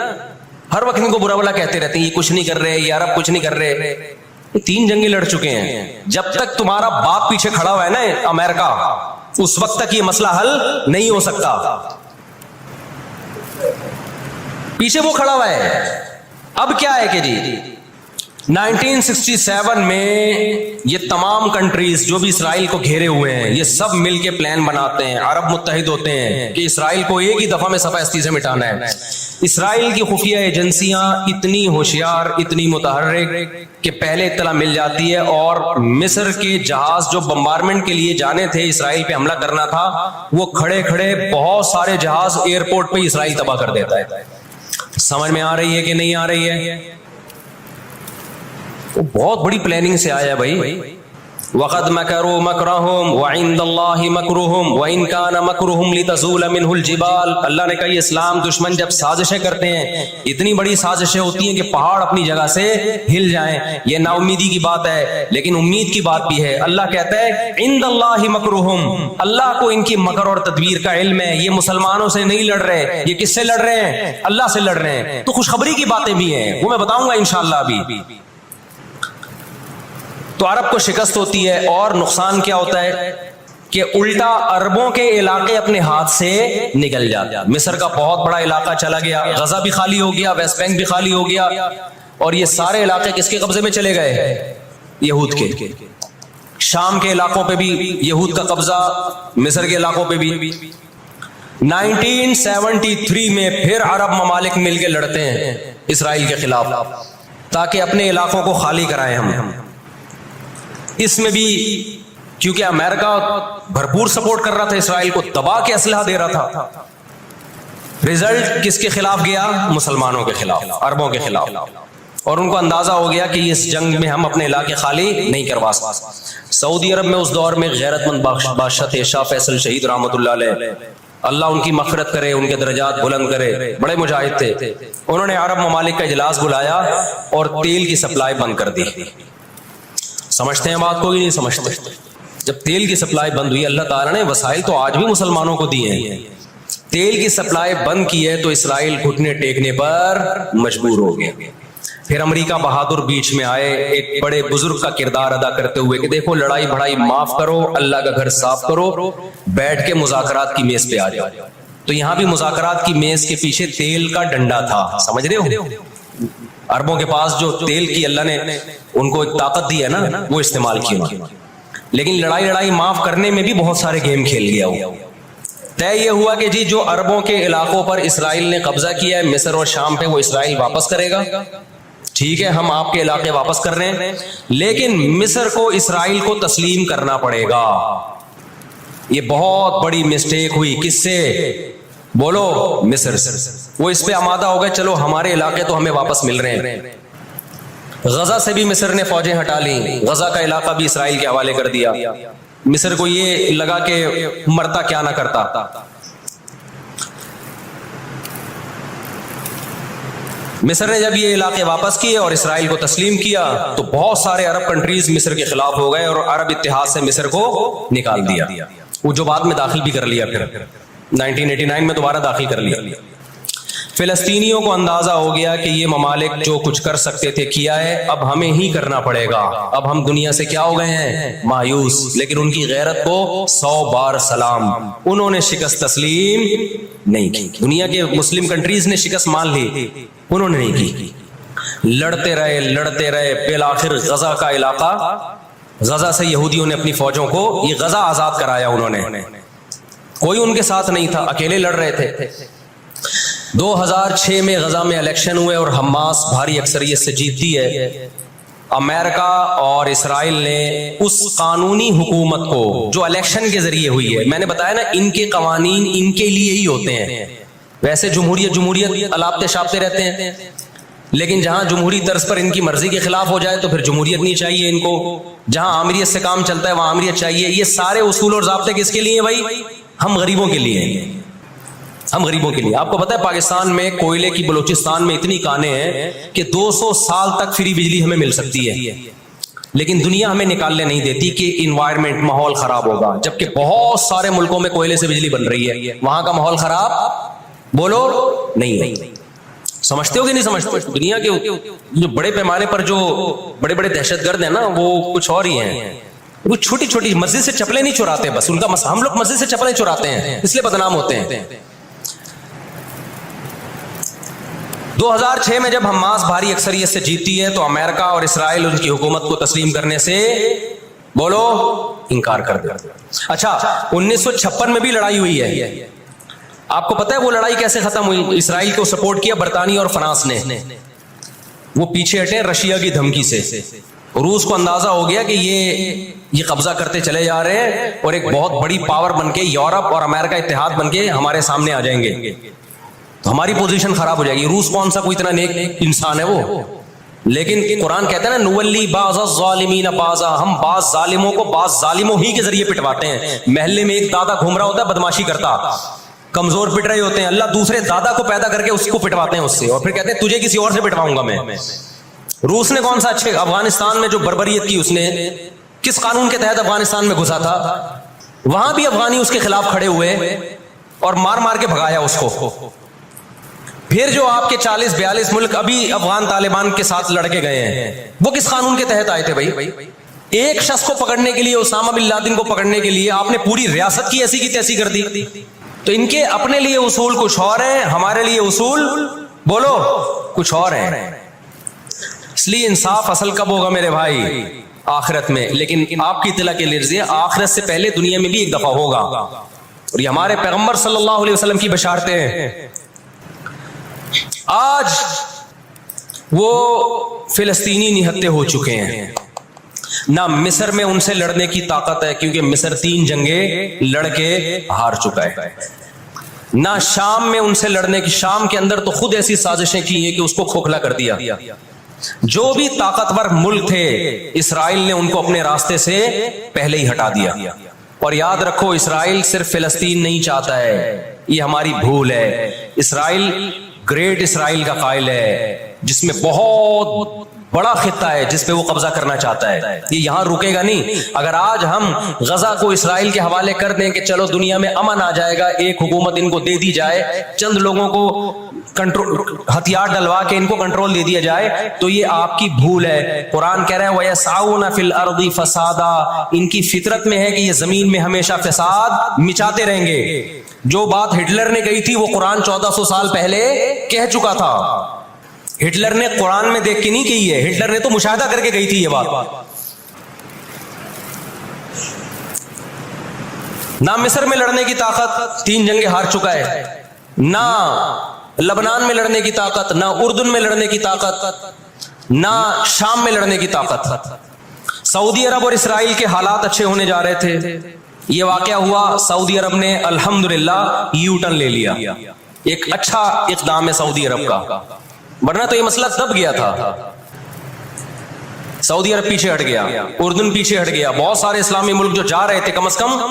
ہر وقت ان کو برا بلا کہتے رہتے ہیں یہ کچھ نہیں کر رہے, یہ عرب کچھ نہیں کر رہے. 3 جنگیں لڑ چکے ہیں. جب تک تمہارا باپ پیچھے کھڑا ہوا ہے نا امریکہ, اس وقت تک یہ مسئلہ حل نہیں ہو سکتا. پیچھے وہ کھڑا ہوا ہے. اب کیا ہے کہ جی 1967 میں یہ تمام کنٹریز جو بھی اسرائیل کو گھیرے ہوئے ہیں یہ سب مل کے پلان بناتے ہیں, عرب متحد ہوتے ہیں کہ اسرائیل کو ایک ہی دفعہ میں صفحہ ہستی سے مٹانا ہے. اسرائیل کی خفیہ ایجنسیاں اتنی ہوشیار, اتنی متحرک کہ پہلے اطلاع مل جاتی ہے, اور مصر کے جہاز جو بمبارمنٹ کے لیے جانے تھے اسرائیل پہ حملہ کرنا تھا, وہ کھڑے کھڑے بہت سارے جہاز ایئرپورٹ پہ اسرائیل تباہ کر دیتا ہے. سمجھ میں آ رہی ہے کہ نہیں آ رہی ہے؟ وہ بہت بڑی پلاننگ سے آیا ہے بھائی. وَقَدْ مَكَرُوا مَكْرَهُمْ وَعِنْدَ اللَّهِ مَكْرُهُمْ وَإِنْ كَانَ مَكْرُهُمْ لِتَزُولَ مِنْهُ الْجِبَالُ. اللہ نے کہا یہ اسلام دشمن جب سازشیں کرتے ہیں, اتنی بڑی سازشیں ہوتی ہیں کہ پہاڑ اپنی جگہ سے ہل جائیں. یہ نا امیدی کی بات ہے, لیکن امید کی بات بھی ہے. اللہ کہتا ہے عِنْدَ اللَّهِ مَكْرُهُمْ, اللہ کو ان کی مکر اور تدبیر کا علم ہے. یہ مسلمانوں سے نہیں لڑ رہے, یہ کس سے لڑ رہے ہیں؟ اللہ سے لڑ رہے ہیں. تو خوشخبری کی باتیں بھی ہیں, وہ میں بتاؤں گا انشاءاللہ ابھی. تو عرب کو شکست ہوتی ہے, اور نقصان کیا ہوتا ہے کہ الٹا عربوں کے علاقے اپنے ہاتھ سے نکل جاتے. مصر کا بہت بڑا علاقہ چلا گیا, غزہ بھی خالی ہو گیا, ویسٹ بینک بھی خالی ہو گیا, اور یہ سارے علاقے کس کے قبضے میں چلے گئے؟ یہود کے. شام کے علاقوں پہ بھی یہود کا قبضہ, مصر کے علاقوں پہ بھی. 1973 میں پھر عرب ممالک مل کے لڑتے ہیں اسرائیل کے خلاف تاکہ اپنے علاقوں کو خالی کرائیں ہم. اس میں بھی کیونکہ امریکہ بھرپور سپورٹ کر رہا تھا اسرائیل کو, دبا کے اسلحہ دے رہا تھا. رزلٹ کس کے خلاف گیا؟ مسلمانوں کے خلاف, عربوں کے خلاف. اور ان کو اندازہ ہو گیا کہ اس جنگ میں ہم اپنے علاقے خالی نہیں کروا سکتے. سعودی عرب میں اس دور میں غیرت مند بادشاہ تھے شاہ فیصل شہید رحمۃ اللہ علیہ, اللہ ان کی مغفرت کرے, ان کے درجات بلند کرے, بڑے مجاہد تھے. انہوں نے عرب ممالک کا اجلاس بلایا اور تیل کی سپلائی بند کر دی. سمجھتے ہیں بات کو کہ نہیں سمجھتے؟ جب تیل کی سپلائی بند ہوئی, اللہ تعالیٰ نے وسائل تو آج بھی مسلمانوں کو دیے ہیں, تیل کی سپلائی بند کی ہے تو اسرائیل گھٹنے ٹیکنے پر مجبور ہو گیا. پھر امریکہ بہادر بیچ میں آئے ایک بڑے بزرگ کا کردار ادا کرتے ہوئے کہ دیکھو لڑائی بڑائی معاف کرو, اللہ کا گھر صاف کرو, بیٹھ کے مذاکرات کی میز پہ آ جاؤ. تو یہاں بھی مذاکرات کی میز کے پیچھے تیل کا ڈنڈا تھا, سمجھ رہے ہو؟ عربوں کے پاس جو تیل کی اللہ نے ان کو ایک طاقت دی ہے نا, وہ استعمال کی. لیکن لڑائی معاف کرنے میں بھی بہت سارے گیم کھیل گیا. طے یہ ہوا کہ جی جو عربوں کے علاقوں پر اسرائیل نے قبضہ کیا ہے, مصر اور شام پہ, وہ اسرائیل واپس کرے گا. ٹھیک ہے ہم آپ کے علاقے واپس کر رہے ہیں، لیکن مصر کو اسرائیل کو تسلیم کرنا پڑے گا۔ یہ بہت بڑی مسٹیک ہوئی، کس سے؟ بولو، مصر سے۔ وہ اس پہ آمادہ ہو گئے، چلو ہمارے علاقے تو ہمیں واپس مل رہے ہیں۔ غزہ سے بھی مصر نے فوجیں ہٹا لیں، غزہ کا علاقہ بھی اسرائیل کے حوالے کر دیا۔ مصر کو یہ لگا کہ مرتا کیا نہ کرتا۔ مصر نے جب یہ علاقے واپس کیے اور اسرائیل کو تسلیم کیا تو بہت سارے عرب کنٹریز مصر کے خلاف ہو گئے اور عرب اتحاد سے مصر کو نکال دیا، وہ جو بعد میں داخل بھی کر لیا، پھر 1989 میں دوبارہ داخل کر لیا۔ فلسطینیوں کو اندازہ ہو گیا کہ یہ ممالک جو کچھ کر سکتے تھے کیا ہے، اب ہمیں ہی کرنا پڑے گا، اب ہم دنیا سے کیا ہو گئے ہیں؟ مایوس۔ لیکن ان کی غیرت کو 100 بار سلام، انہوں نے شکست تسلیم نہیں کی۔ دنیا کے مسلم کنٹریز نے شکست مان لی، انہوں نے نہیں کی۔ لڑتے رہے، بالآخر غزہ کا علاقہ، غزہ سے یہودیوں نے اپنی فوجوں کو یہ غزہ آزاد کرایا، انہوں نے، کوئی ان کے ساتھ نہیں تھا، اکیلے لڑ رہے تھے۔ 2006 میں غزہ میں الیکشن ہوئے اور حماس بھاری اکثریت سے جیتتی ہے۔ امریکہ اور اسرائیل نے اس قانونی حکومت کو جو الیکشن کے ذریعے ہوئی ہے، میں نے بتایا نا ان کے قوانین ان کے لیے ہی ہوتے ہیں، ویسے جمہوریت الاپتے شاپتے رہتے ہیں، لیکن جہاں جمہوری طرز پر ان کی مرضی کے خلاف ہو جائے تو پھر جمہوریت نہیں چاہیے ان کو، جہاں آمریت سے کام چلتا ہے وہاں آمریت چاہیے۔ یہ سارے اصول اور ضابطے کس کے لیے ہیں بھائی؟ ہم غریبوں کے لیے ہیں، ہم غریبوں کے لیے۔ آپ کو پتا ہے پاکستان میں کوئلے کی بلوچستان میں اتنی کانیں ہیں کہ 200 سال تک فری بجلی ہمیں مل سکتی ہے، لیکن دنیا ہمیں نکالنے نہیں دیتی کہ انوائرمنٹ، ماحول خراب ہوگا، جبکہ بہت سارے ملکوں میں کوئلے سے بجلی بن رہی ہے، وہاں کا ماحول خراب بولو نہیں۔ سمجھتے ہو کہ نہیں سمجھتے؟ دنیا کے جو بڑے پیمانے پر جو بڑے بڑے دہشت گرد ہیں نا، وہ کچھ اور ہی ہیں، وہ چھوٹی چھوٹی مسجد سے چپلیں نہیں چراتے، بس ان کا ہم لوگ مسجد سے چپلیں چراتے ہیں اس لیے بدنام ہوتے ہیں۔ 2006 میں جب حماس بھاری اکثریت سے جیتتی ہے تو امریکہ اور اسرائیل ان کی حکومت کو تسلیم کرنے سے بولو انکار کر دیا۔ اچھا 1956 میں بھی لڑائی ہوئی ہے، آپ کو پتا ہے وہ لڑائی کیسے ختم ہوئی؟ اسرائیل کو سپورٹ کیا برطانیہ اور فرانس نے، وہ پیچھے ہٹے رشیا کی دھمکی سے۔ روس کو اندازہ ہو گیا کہ یہ قبضہ کرتے چلے جا رہے ہیں اور ایک بہت بڑی پاور بن کے یورپ اور امریکہ اتحاد بن کے ہمارے سامنے آ جائیں گے تو ہماری پوزیشن خراب ہو جائے گی۔ روس کون سا کوئی اتنا نیک انسان ہے وہ، لیکن قرآن کہتا ہے نا نولی بعض الظالمین بعضا، ہم بعض ظالموں کو بعض ظالموں ہی کے ذریعے پٹواتے ہیں۔ محلے میں ایک دادا گھوم رہا ہوتا ہے بدماشی کرتا، کمزور پٹ رہے ہوتے ہیں، اللہ دوسرے دادا کو پیدا کر کے اس کو پٹواتے ہیں اس سے، اور پھر کہتے ہیں تجھے کسی اور سے پٹواؤں گا میں۔ روس نے کون سا اچھے افغانستان میں جو بربریت کی اس نے کس قانون کے تحت افغانستان میں گھسا تھا؟ وہاں بھی افغانی اس کے خلاف کھڑے ہوئے اور مار مار کے بھگایا اس کو۔ پھر جو آپ کے 40-42 ملک ابھی افغان طالبان کے ساتھ لڑ کے گئے ہیں وہ کس قانون کے تحت آئے تھے بھائی؟ ایک شخص کو پکڑنے کے لیے، اسامہ بن لادن کو پکڑنے کے لیے آپ نے پوری ریاست کی ایسی کی تیسی کر دی۔ تو ان کے اپنے لیے اصول کچھ اور ہیں، ہمارے لیے اصول بولو کچھ اور ہیں۔ اس لیے انصاف اصل کب ہوگا میرے بھائی؟ آخرت میں۔ لیکن آپ کی اطلاع کے لیے آخرت سے پہلے دنیا میں بھی ایک دفعہ ہوگا، اور یہ ہمارے پیغمبر صلی اللہ علیہ وسلم کی بشارتیں ہیں۔ آج وہ فلسطینی نہتے ہو چکے ہیں، نہ مصر میں ان سے لڑنے کی طاقت ہے کیونکہ مصر 3 جنگیں لڑ کے ہار چکا ہے، نہ شام میں ان سے لڑنے کی، شام کے اندر تو خود ایسی سازشیں کی ہیں کہ اس کو کھوکھلا کر دیا۔ جو بھی طاقتور ملک تھے اسرائیل نے ان کو اپنے راستے سے پہلے ہی ہٹا دیا۔ اور یاد رکھو اسرائیل صرف فلسطین نہیں چاہتا ہے، یہ ہماری بھول ہے۔ اسرائیل گریٹ اسرائیل کا قائل ہے جس میں بہت بڑا خطہ ہے جس پہ وہ قبضہ کرنا چاہتا ہے، یہ یہاں رکے گا نہیں۔ اگر آج ہم غزہ کو اسرائیل کے حوالے کر دیں کہ چلو دنیا میں امن آ جائے گا، ایک حکومت ان کو دے دی جائے، چند لوگوں کو ہتھیار ڈلوا کے ان کو کنٹرول دے دیا جائے، تو یہ آپ کی بھول ہے۔ قرآن کہہ رہا ہے وَيَسْعَوْنَ فِي الْأَرْضِ فَسَادًا، ان کی فطرت میں ہے کہ یہ زمین میں ہمیشہ فساد مچاتے رہیں گے۔ جو بات ہٹلر نے کہی تھی وہ قرآن 1400 سال پہلے کہہ چکا تھا۔ ہٹلر نے قرآن میں دیکھ کے نہیں کہی ہے، ہٹلر نے تو مشاہدہ کر کے کہی تھی یہ بات۔ نہ مصر میں لڑنے کی طاقت، 3 جنگیں ہار چکا ہے، نہ لبنان میں لڑنے کی طاقت، نہ اردن میں لڑنے کی طاقت، نہ شام میں لڑنے کی طاقت. سعودی عرب اور اسرائیل کے حالات اچھے ہونے جا رہے تھے. یہ واقعہ ہوا, سعودی عرب نے الحمدللہ یو ٹرن لے لیا. ایک اچھا اقدام ہے سعودی عرب کا, ورنہ تو یہ مسئلہ دب گیا تھا. سعودی عرب پیچھے ہٹ گیا, اردن پیچھے ہٹ گیا, بہت سارے اسلامی ملک جو جا رہے تھے کم از کم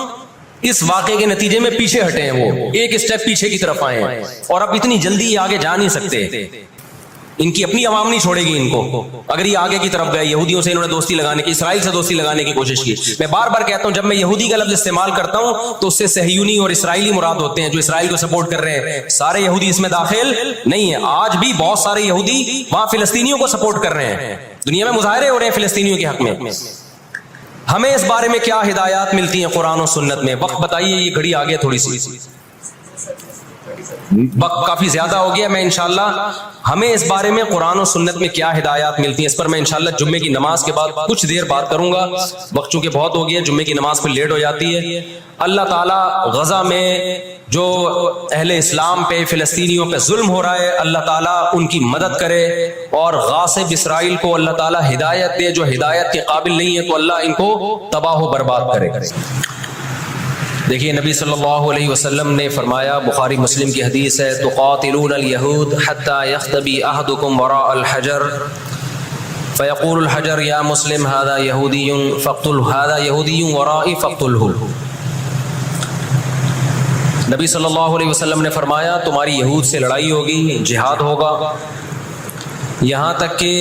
اس واقعے کے نتیجے میں پیچھے ہٹے ہیں, وہ ایک اسٹیپ پیچھے کی طرف آئے ہیں. اور اب اتنی جلدی آگے جا نہیں سکتے, ان کی اپنی عوام نہیں چھوڑے گی ان کو. اگر یہ آگے کی طرف گئے, یہودیوں سے انہوں نے دوستی لگانے کی, اسرائیل سے دوستی لگانے کی کوشش کی. میں بار بار کہتا ہوں جب میں یہودی کا لفظ استعمال کرتا ہوں تو اس سے صہیونی اور اسرائیلی مراد ہوتے ہیں, جو اسرائیل کو سپورٹ کر رہے ہیں. سارے یہودی اس میں داخل نہیں ہیں. آج بھی بہت سارے یہودی وہاں فلسطینیوں کو سپورٹ کر رہے ہیں, دنیا میں مظاہرے ہو رہے ہیں فلسطینیوں کے حق میں. ہمیں اس بارے میں کیا ہدایات ملتی ہیں قرآن و سنت میں؟ وقت بتائیے, یہ گھڑی آگے تھوڑی سی, وقت کافی زیادہ ہو گیا. میں انشاءاللہ ہمیں اس بارے میں قرآن و سنت میں کیا ہدایات ملتی ہیں اس پر میں انشاءاللہ جمعے کی نماز کے بعد کچھ دیر بات کروں گا. وقت چونکہ بہت ہو گیا, جمعے کی نماز پہ لیٹ ہو جاتی ہے. اللہ تعالیٰ غزہ میں جو اہل اسلام پہ, فلسطینیوں پہ ظلم ہو رہا ہے, اللہ تعالیٰ ان کی مدد کرے, اور غاصب اسرائیل کو اللہ تعالیٰ ہدایت دے, جو ہدایت کے قابل نہیں ہے تو اللہ ان کو تباہ و برباد کرے. دیکھیے نبی صلی اللہ علیہ وسلم نے فرمایا, بخاری مسلم کی حدیث ہے, تقاتلون الیہود حتی یختبی احدکم وراء الحجر فیقول الحجر یا مسلم هذا یہودی فاقتل هذا یہودی ورائی فاقتلہ. نبی صلی اللہ علیہ وسلم نے فرمایا تمہاری یہود سے لڑائی ہوگی, جہاد ہوگا, یہاں تک کہ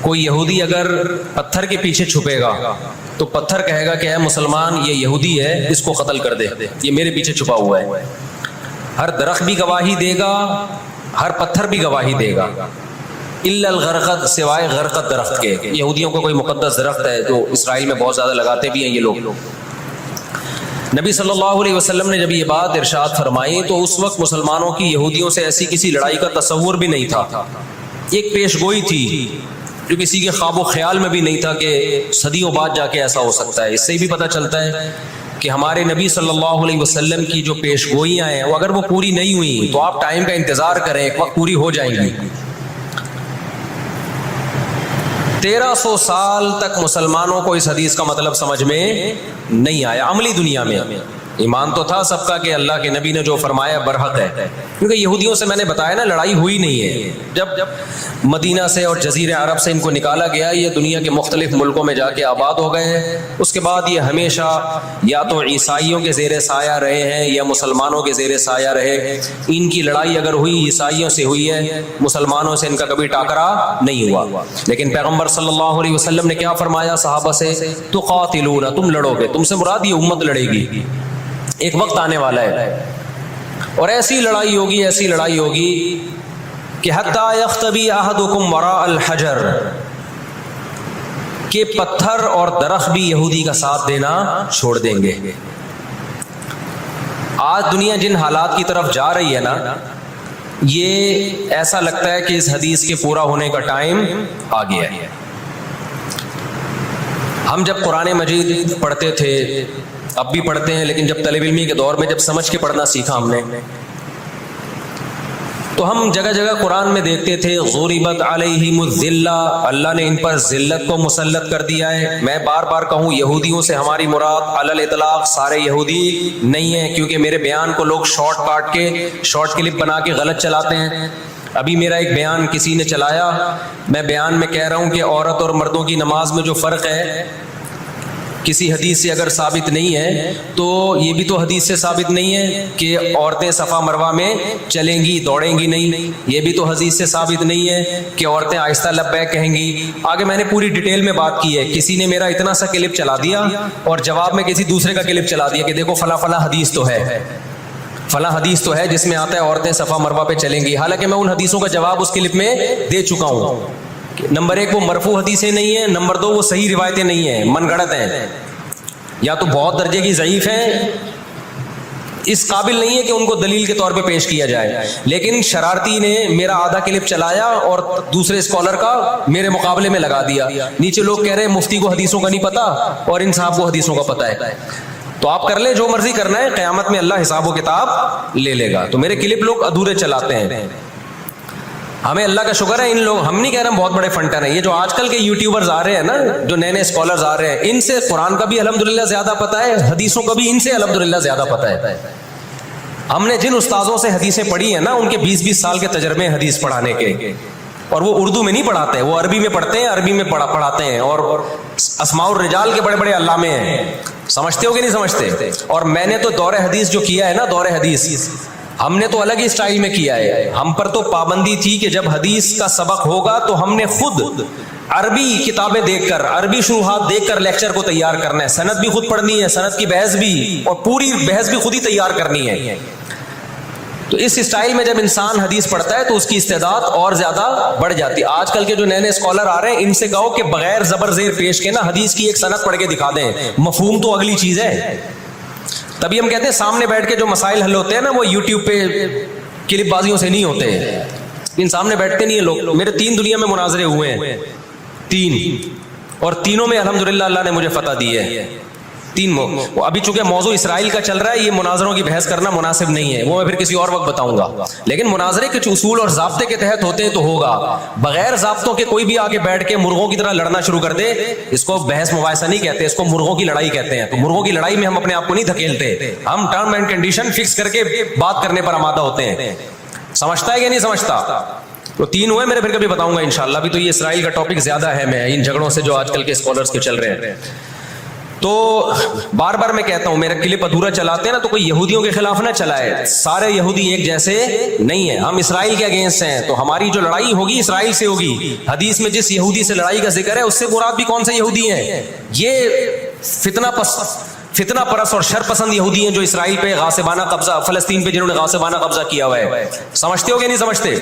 کوئی یہودی اگر پتھر کے پیچھے چھپے گا تو پتھر کہے گا کہ اے مسلمان یہ یہودی ہے, اس کو قتل کر دے, یہ میرے پیچھے چھپا ہوا ہے. ہر درخت بھی گواہی دے گا, ہر پتھر بھی گواہی دے گا, الا الغرقد, سوائے غرقد درخت کے. یہودیوں کا کوئی مقدس درخت ہے جو اسرائیل میں بہت زیادہ لگاتے بھی ہیں یہ لوگ. نبی صلی اللہ علیہ وسلم نے جب یہ بات ارشاد فرمائی تو اس وقت مسلمانوں کی یہودیوں سے ایسی کسی لڑائی کا تصور بھی نہیں تھا. ایک پیش گوئی تھی جو کسی کے خواب و خیال میں بھی نہیں تھا کہ صدیوں بعد جا کے ایسا ہو سکتا ہے. اس سے بھی پتہ چلتا ہے کہ ہمارے نبی صلی اللہ علیہ وسلم کی جو پیش گوئیاں ہیں وہ اگر وہ پوری نہیں ہوئی تو آپ ٹائم کا انتظار کریں, ایک وقت پوری ہو جائیں گی. 1300 سال تک مسلمانوں کو اس حدیث کا مطلب سمجھ میں نہیں آیا. عملی دنیا میں ایمان تو تھا سب کا کہ اللہ کے نبی نے جو فرمایا برحق ہے, کیونکہ یہودیوں سے میں نے بتایا نا لڑائی ہوئی نہیں ہے. جب مدینہ سے اور جزیرہ عرب سے ان کو نکالا گیا, یہ دنیا کے مختلف ملکوں میں جا کے آباد ہو گئے. اس کے بعد یہ ہمیشہ یا تو عیسائیوں کے زیر سایہ رہے ہیں یا مسلمانوں کے زیر سایہ رہے. ان کی لڑائی اگر ہوئی عیسائیوں سے ہوئی ہے, مسلمانوں سے ان کا کبھی ٹاکرا نہیں ہوا. لیکن پیغمبر صلی اللہ علیہ وسلم نے کیا فرمایا صحابہ سے, تقاتلون, تم لڑو گے. تم سے مراد یہ امت لڑے گی, ایک وقت آنے والا ہے اور ایسی لڑائی ہوگی, ایسی لڑائی ہوگی کہ حتی یختبی احدکم وراء الحجر, کہ پتھر اور درخت بھی یہودی کا ساتھ دینا چھوڑ دیں گے. آج دنیا جن حالات کی طرف جا رہی ہے نا, یہ ایسا لگتا ہے کہ اس حدیث کے پورا ہونے کا ٹائم آ گیا ہے. ہم جب قرآن مجید پڑھتے تھے, اب بھی پڑھتے ہیں, لیکن جب طالب علمی کے دور میں جب سمجھ کے پڑھنا سیکھا ہم نے, تو ہم جگہ جگہ قرآن میں دیکھتے تھے ضربت علیہم الذلہ, اللہ نے ان پر ذلت کو مسلط کر دیا ہے. میں بار بار کہوں یہودیوں سے ہماری مراد علی الاطلاق سارے یہودی نہیں ہیں, کیونکہ میرے بیان کو لوگ شارٹ کاٹ کے, شارٹ کلپ بنا کے غلط چلاتے ہیں. ابھی میرا ایک بیان کسی نے چلایا, میں بیان میں کہہ رہا ہوں کہ عورت اور مردوں کی نماز میں جو فرق ہے کسی حدیث سے اگر ثابت نہیں ہے تو یہ بھی تو حدیث سے ثابت نہیں ہے کہ عورتیں صفا مروہ میں چلیں گی, دوڑیں گی نہیں. یہ بھی تو حدیث سے ثابت نہیں ہے کہ عورتیں آہستہ لبیک کہیں گی. آگے میں نے پوری ڈیٹیل میں بات کی ہے. کسی نے میرا اتنا سا کلپ چلا دیا اور جواب میں کسی دوسرے کا کلپ چلا دیا کہ دیکھو فلاں فلاں حدیث تو ہے, فلاں حدیث تو ہے جس میں آتا ہے عورتیں صفا مروہ پہ چلیں گی. حالانکہ میں ان حدیثوں کا جواب اس کلپ میں دے چکا ہوں. نمبر 1 وہ مرفوع حدیثیں نہیں ہیں, نمبر 2 وہ صحیح روایتیں نہیں ہیں, من گھڑت ہیں, یا تو بہت درجے کی ضعیف ہیں, اس قابل نہیں ہے کہ ان کو دلیل کے طور پہ پیش کیا جائے. لیکن شرارتی نے میرا آدھا کلپ چلایا اور دوسرے اسکالر کا میرے مقابلے میں لگا دیا. نیچے لوگ کہہ رہے ہیں مفتی کو حدیثوں کا نہیں پتا اور ان صاحب کو حدیثوں کا پتا ہے. تو آپ کر لیں جو مرضی کرنا ہے, قیامت میں اللہ حساب و کتاب لے لے گا. تو میرے کلپ لوگ ادھورے چلاتے ہیں. ہمیں اللہ کا شکر ہے ان لوگ, ہم نہیں کہہ رہے ہم بہت بڑے فنٹر ہیں, یہ جو آج کل کے یوٹیوبرز آ رہے ہیں نا, جو نئے نئے اسکالرز آ رہے ہیں, ان سے قرآن کا بھی الحمدللہ زیادہ پتہ ہے, حدیثوں کا بھی ان سے الحمدللہ زیادہ پتہ ہے. ہم نے جن استاذوں سے حدیثیں پڑھی ہیں نا, ان کے 20-20 سال کے تجربے ہیں حدیث پڑھانے کے, اور وہ اردو میں نہیں پڑھاتے, وہ عربی میں پڑھتے ہیں, عربی میں پڑھاتے ہیں, اور اسماء الرجال کے بڑے بڑے علامے ہیں. سمجھتے ہو کہ نہیں سمجھتے؟ اور میں نے تو دور حدیث جو کیا ہے نا, دور حدیث ہم نے تو الگ ہی اسٹائل میں کیا ہے. ہم پر تو پابندی تھی کہ جب حدیث کا سبق ہوگا تو ہم نے خود عربی کتابیں دیکھ کر, عربی شروحات دیکھ کر لیکچر کو تیار کرنا ہے, سند بھی خود پڑھنی ہے, سند کی بحث بھی, اور پوری بحث بھی خود ہی تیار کرنی ہے. تو اس اسٹائل میں جب انسان حدیث پڑھتا ہے تو اس کی استعداد اور زیادہ بڑھ جاتی ہے. آج کل کے جو نئے نئے اسکالر آ رہے ہیں, ان سے کہو کہ بغیر زبر زیر پیش کے نا حدیث کی ایک سند پڑھ کے دکھا دیں, مفہوم تو اگلی چیز ہے. تبھی ہم کہتے ہیں سامنے بیٹھ کے جو مسائل حل ہوتے ہیں نا, وہ یوٹیوب پہ کلپ بازیوں سے نہیں ہوتے. ان سامنے بیٹھتے نہیں ہیں لوگ. میرے 3 دنیا میں مناظرے ہوئے ہیں, 3, اور تینوں میں الحمدللہ اللہ نے مجھے فتح دی ہے. 3 ابھی چونکہ موضوع اسرائیل کا چل رہا ہے, یہ مناظروں کی بحث کرنا مناسب نہیں ہے, وہ میں پھر کسی اور وقت بتاؤں گا. لیکن مناظرے کچھ اصول اور ضابطے کے تحت ہوتے ہیں تو ہوگا. بغیر ضابطوں کے کوئی بھی آگے بیٹھ کے مرغوں کی طرح لڑنا شروع کر دے, اس کو بحث مباحثہ نہیں کہتے, اس کو مرغوں کی لڑائی کہتے ہیں. تو مرغوں کی لڑائی میں ہم اپنے آپ کو نہیں دھکیلتے, ہم ٹرم اینڈ کنڈیشن فکس کر کے بات کرنے پر آمادہ ہوتے ہیں. سمجھتا ہے کہ نہیں سمجھتا؟ تو 3 ہوئے میرے, پھر کبھی بتاؤں گا انشاءاللہ. ابھی تو یہ اسرائیل کا ٹاپک زیادہ ہے, میں ان جھگڑوں سے جو آج کل کے اسکالرز کے چل رہے ہیں. تو بار بار میں کہتا ہوں, میرا کلپ ادھورا چلاتے ہیں نا, تو کوئی یہودیوں کے خلاف نہ چلائے. سارے یہودی ایک جیسے نہیں ہیں. ہم اسرائیل کے اگینسٹ ہیں, تو ہماری جو لڑائی ہوگی اسرائیل سے ہوگی. حدیث میں جس یہودی سے لڑائی کا ذکر ہے, اس سے مراد بھی کون سے یہودی ہیں؟ یہ فتنہ پرست اور شر پسند یہودی ہیں جو اسرائیل پہ غاصبانہ قبضہ, فلسطین پہ جنہوں نے غاصبانہ قبضہ کیا ہوا ہے. سمجھتے ہو کہ نہیں سمجھتے؟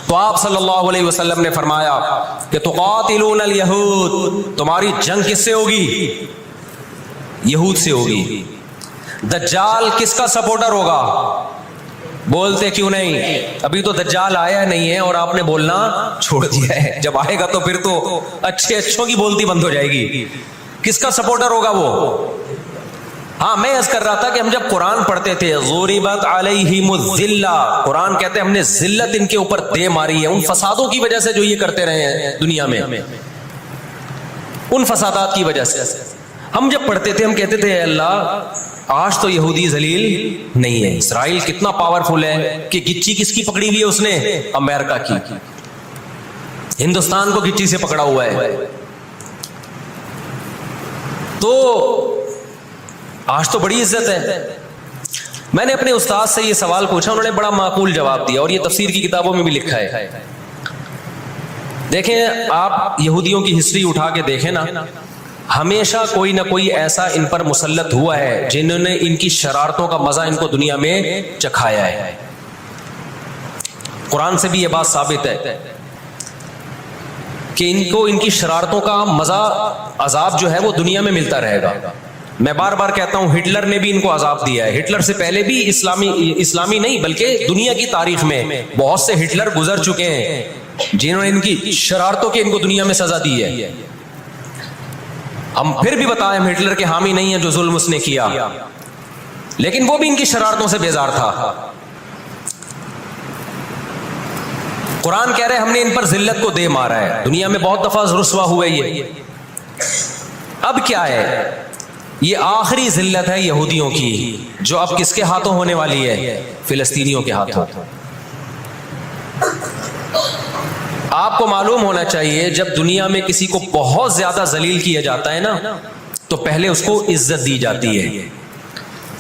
تو آپ صلی اللہ علیہ وسلم نے فرمایا کہ تقاتلون الیہود, تمہاری جنگ کس سے ہوگی؟ یہود سے ہوگی. دجال کس کا سپورٹر ہوگا؟ بولتے کیوں نہیں؟ ابھی تو دجال آیا نہیں ہے اور آپ نے بولنا چھوڑ دیا ہے. جب آئے گا تو پھر تو اچھوں کی بولتی بند ہو جائے گی. کس کا سپورٹر ہوگا وہ؟ ہاں, میں عرض کر رہا تھا کہ ہم جب قرآن پڑھتے تھے, ضربت علیہم الذلہ, قرآن کہتے ہیں ہم نے ذلت ان کے اوپر دے ماری ہے, ان فسادوں کی وجہ سے جو یہ کرتے رہے ہیں دنیا میں, ان فسادات کی وجہ سے. ہم جب پڑھتے تھے ہم کہتے تھے اے اللہ, آج تو یہودی ذلیل نہیں ہے. اسرائیل کتنا پاورفل ہے کہ گچی کس کی پکڑی ہوئی ہے اس نے؟ امریکہ کی. ہندوستان کو گچی سے پکڑا ہوا ہے. تو آج تو بڑی عزت ہے. میں نے اپنے استاد سے یہ سوال پوچھا, انہوں نے بڑا معقول جواب دیا, اور یہ تفسیر کی کتابوں میں بھی لکھا ہے. دیکھیں, آپ یہودیوں کی ہسٹری اٹھا کے دیکھیں نا, ہمیشہ کوئی نہ کوئی ایسا ان پر مسلط ہوا ہے جنہوں نے ان کی شرارتوں کا مزہ ان کو دنیا میں چکھایا ہے. قرآن سے بھی یہ بات ثابت ہے کہ ان کو ان کی شرارتوں کا مزہ, عذاب جو ہے وہ دنیا میں ملتا رہے گا. میں بار بار کہتا ہوں, ہٹلر نے بھی ان کو عذاب دیا ہے. ہٹلر سے پہلے بھی اسلامی نہیں بلکہ دنیا کی تاریخ میں بہت سے ہٹلر گزر چکے ہیں جنہوں نے ان کی شرارتوں کے ان کو دنیا میں سزا دی ہے. ہم پھر بھی بتائیں, ہم ہٹلر کے حامی نہیں ہیں جو ظلم اس نے کیا, لیکن وہ بھی ان کی شرارتوں سے بیزار تھا. قرآن کہہ رہے ہم نے ان پر ذلت کو دے مارا ہے. دنیا میں بہت دفعہ رسوا ہوئے یہ. اب کیا ہے؟ یہ آخری ذلت ہے یہودیوں کی, جو اب کس کے ہاتھوں ہونے والی ہے؟ فلسطینیوں کے ہاتھوں. آپ کو معلوم ہونا چاہیے, جب دنیا میں کسی کو بہت زیادہ ذلیل کیا جاتا ہے نا, تو پہلے اس کو عزت دی جاتی ہے.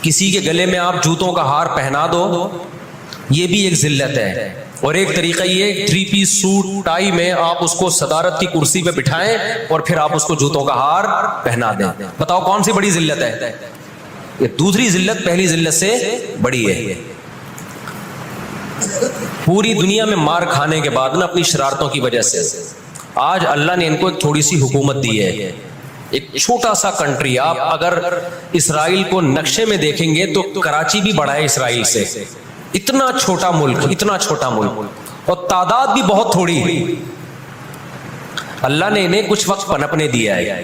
کسی کے گلے میں آپ جوتوں کا ہار پہنا دو, یہ بھی ایک ذلت ہے. اور ایک طریقہ یہ 3 پیس سوٹ ٹائی میں آپ اس کو صدارت کی کرسی پہ بٹھائیں اور پھر آپ اس کو جوتوں کا ہار پہنا دیں. بتاؤ کون سی بڑی ذلت ہے؟ یہ دوسری ذلت پہلی ذلت سے بڑی ہے. پوری دنیا میں مار کھانے کے بعد نا, اپنی شرارتوں کی وجہ سے, آج اللہ نے ان کو ایک تھوڑی سی حکومت دی ہے. ایک چھوٹا سا کنٹری, آپ اگر اسرائیل کو نقشے میں دیکھیں گے تو کراچی بھی بڑا ہے اسرائیل سے. اتنا چھوٹا ملک, اتنا چھوٹا ملک, اور تعداد بھی بہت تھوڑی. اللہ نے انہیں کچھ وقت پنپنے دیا ہے.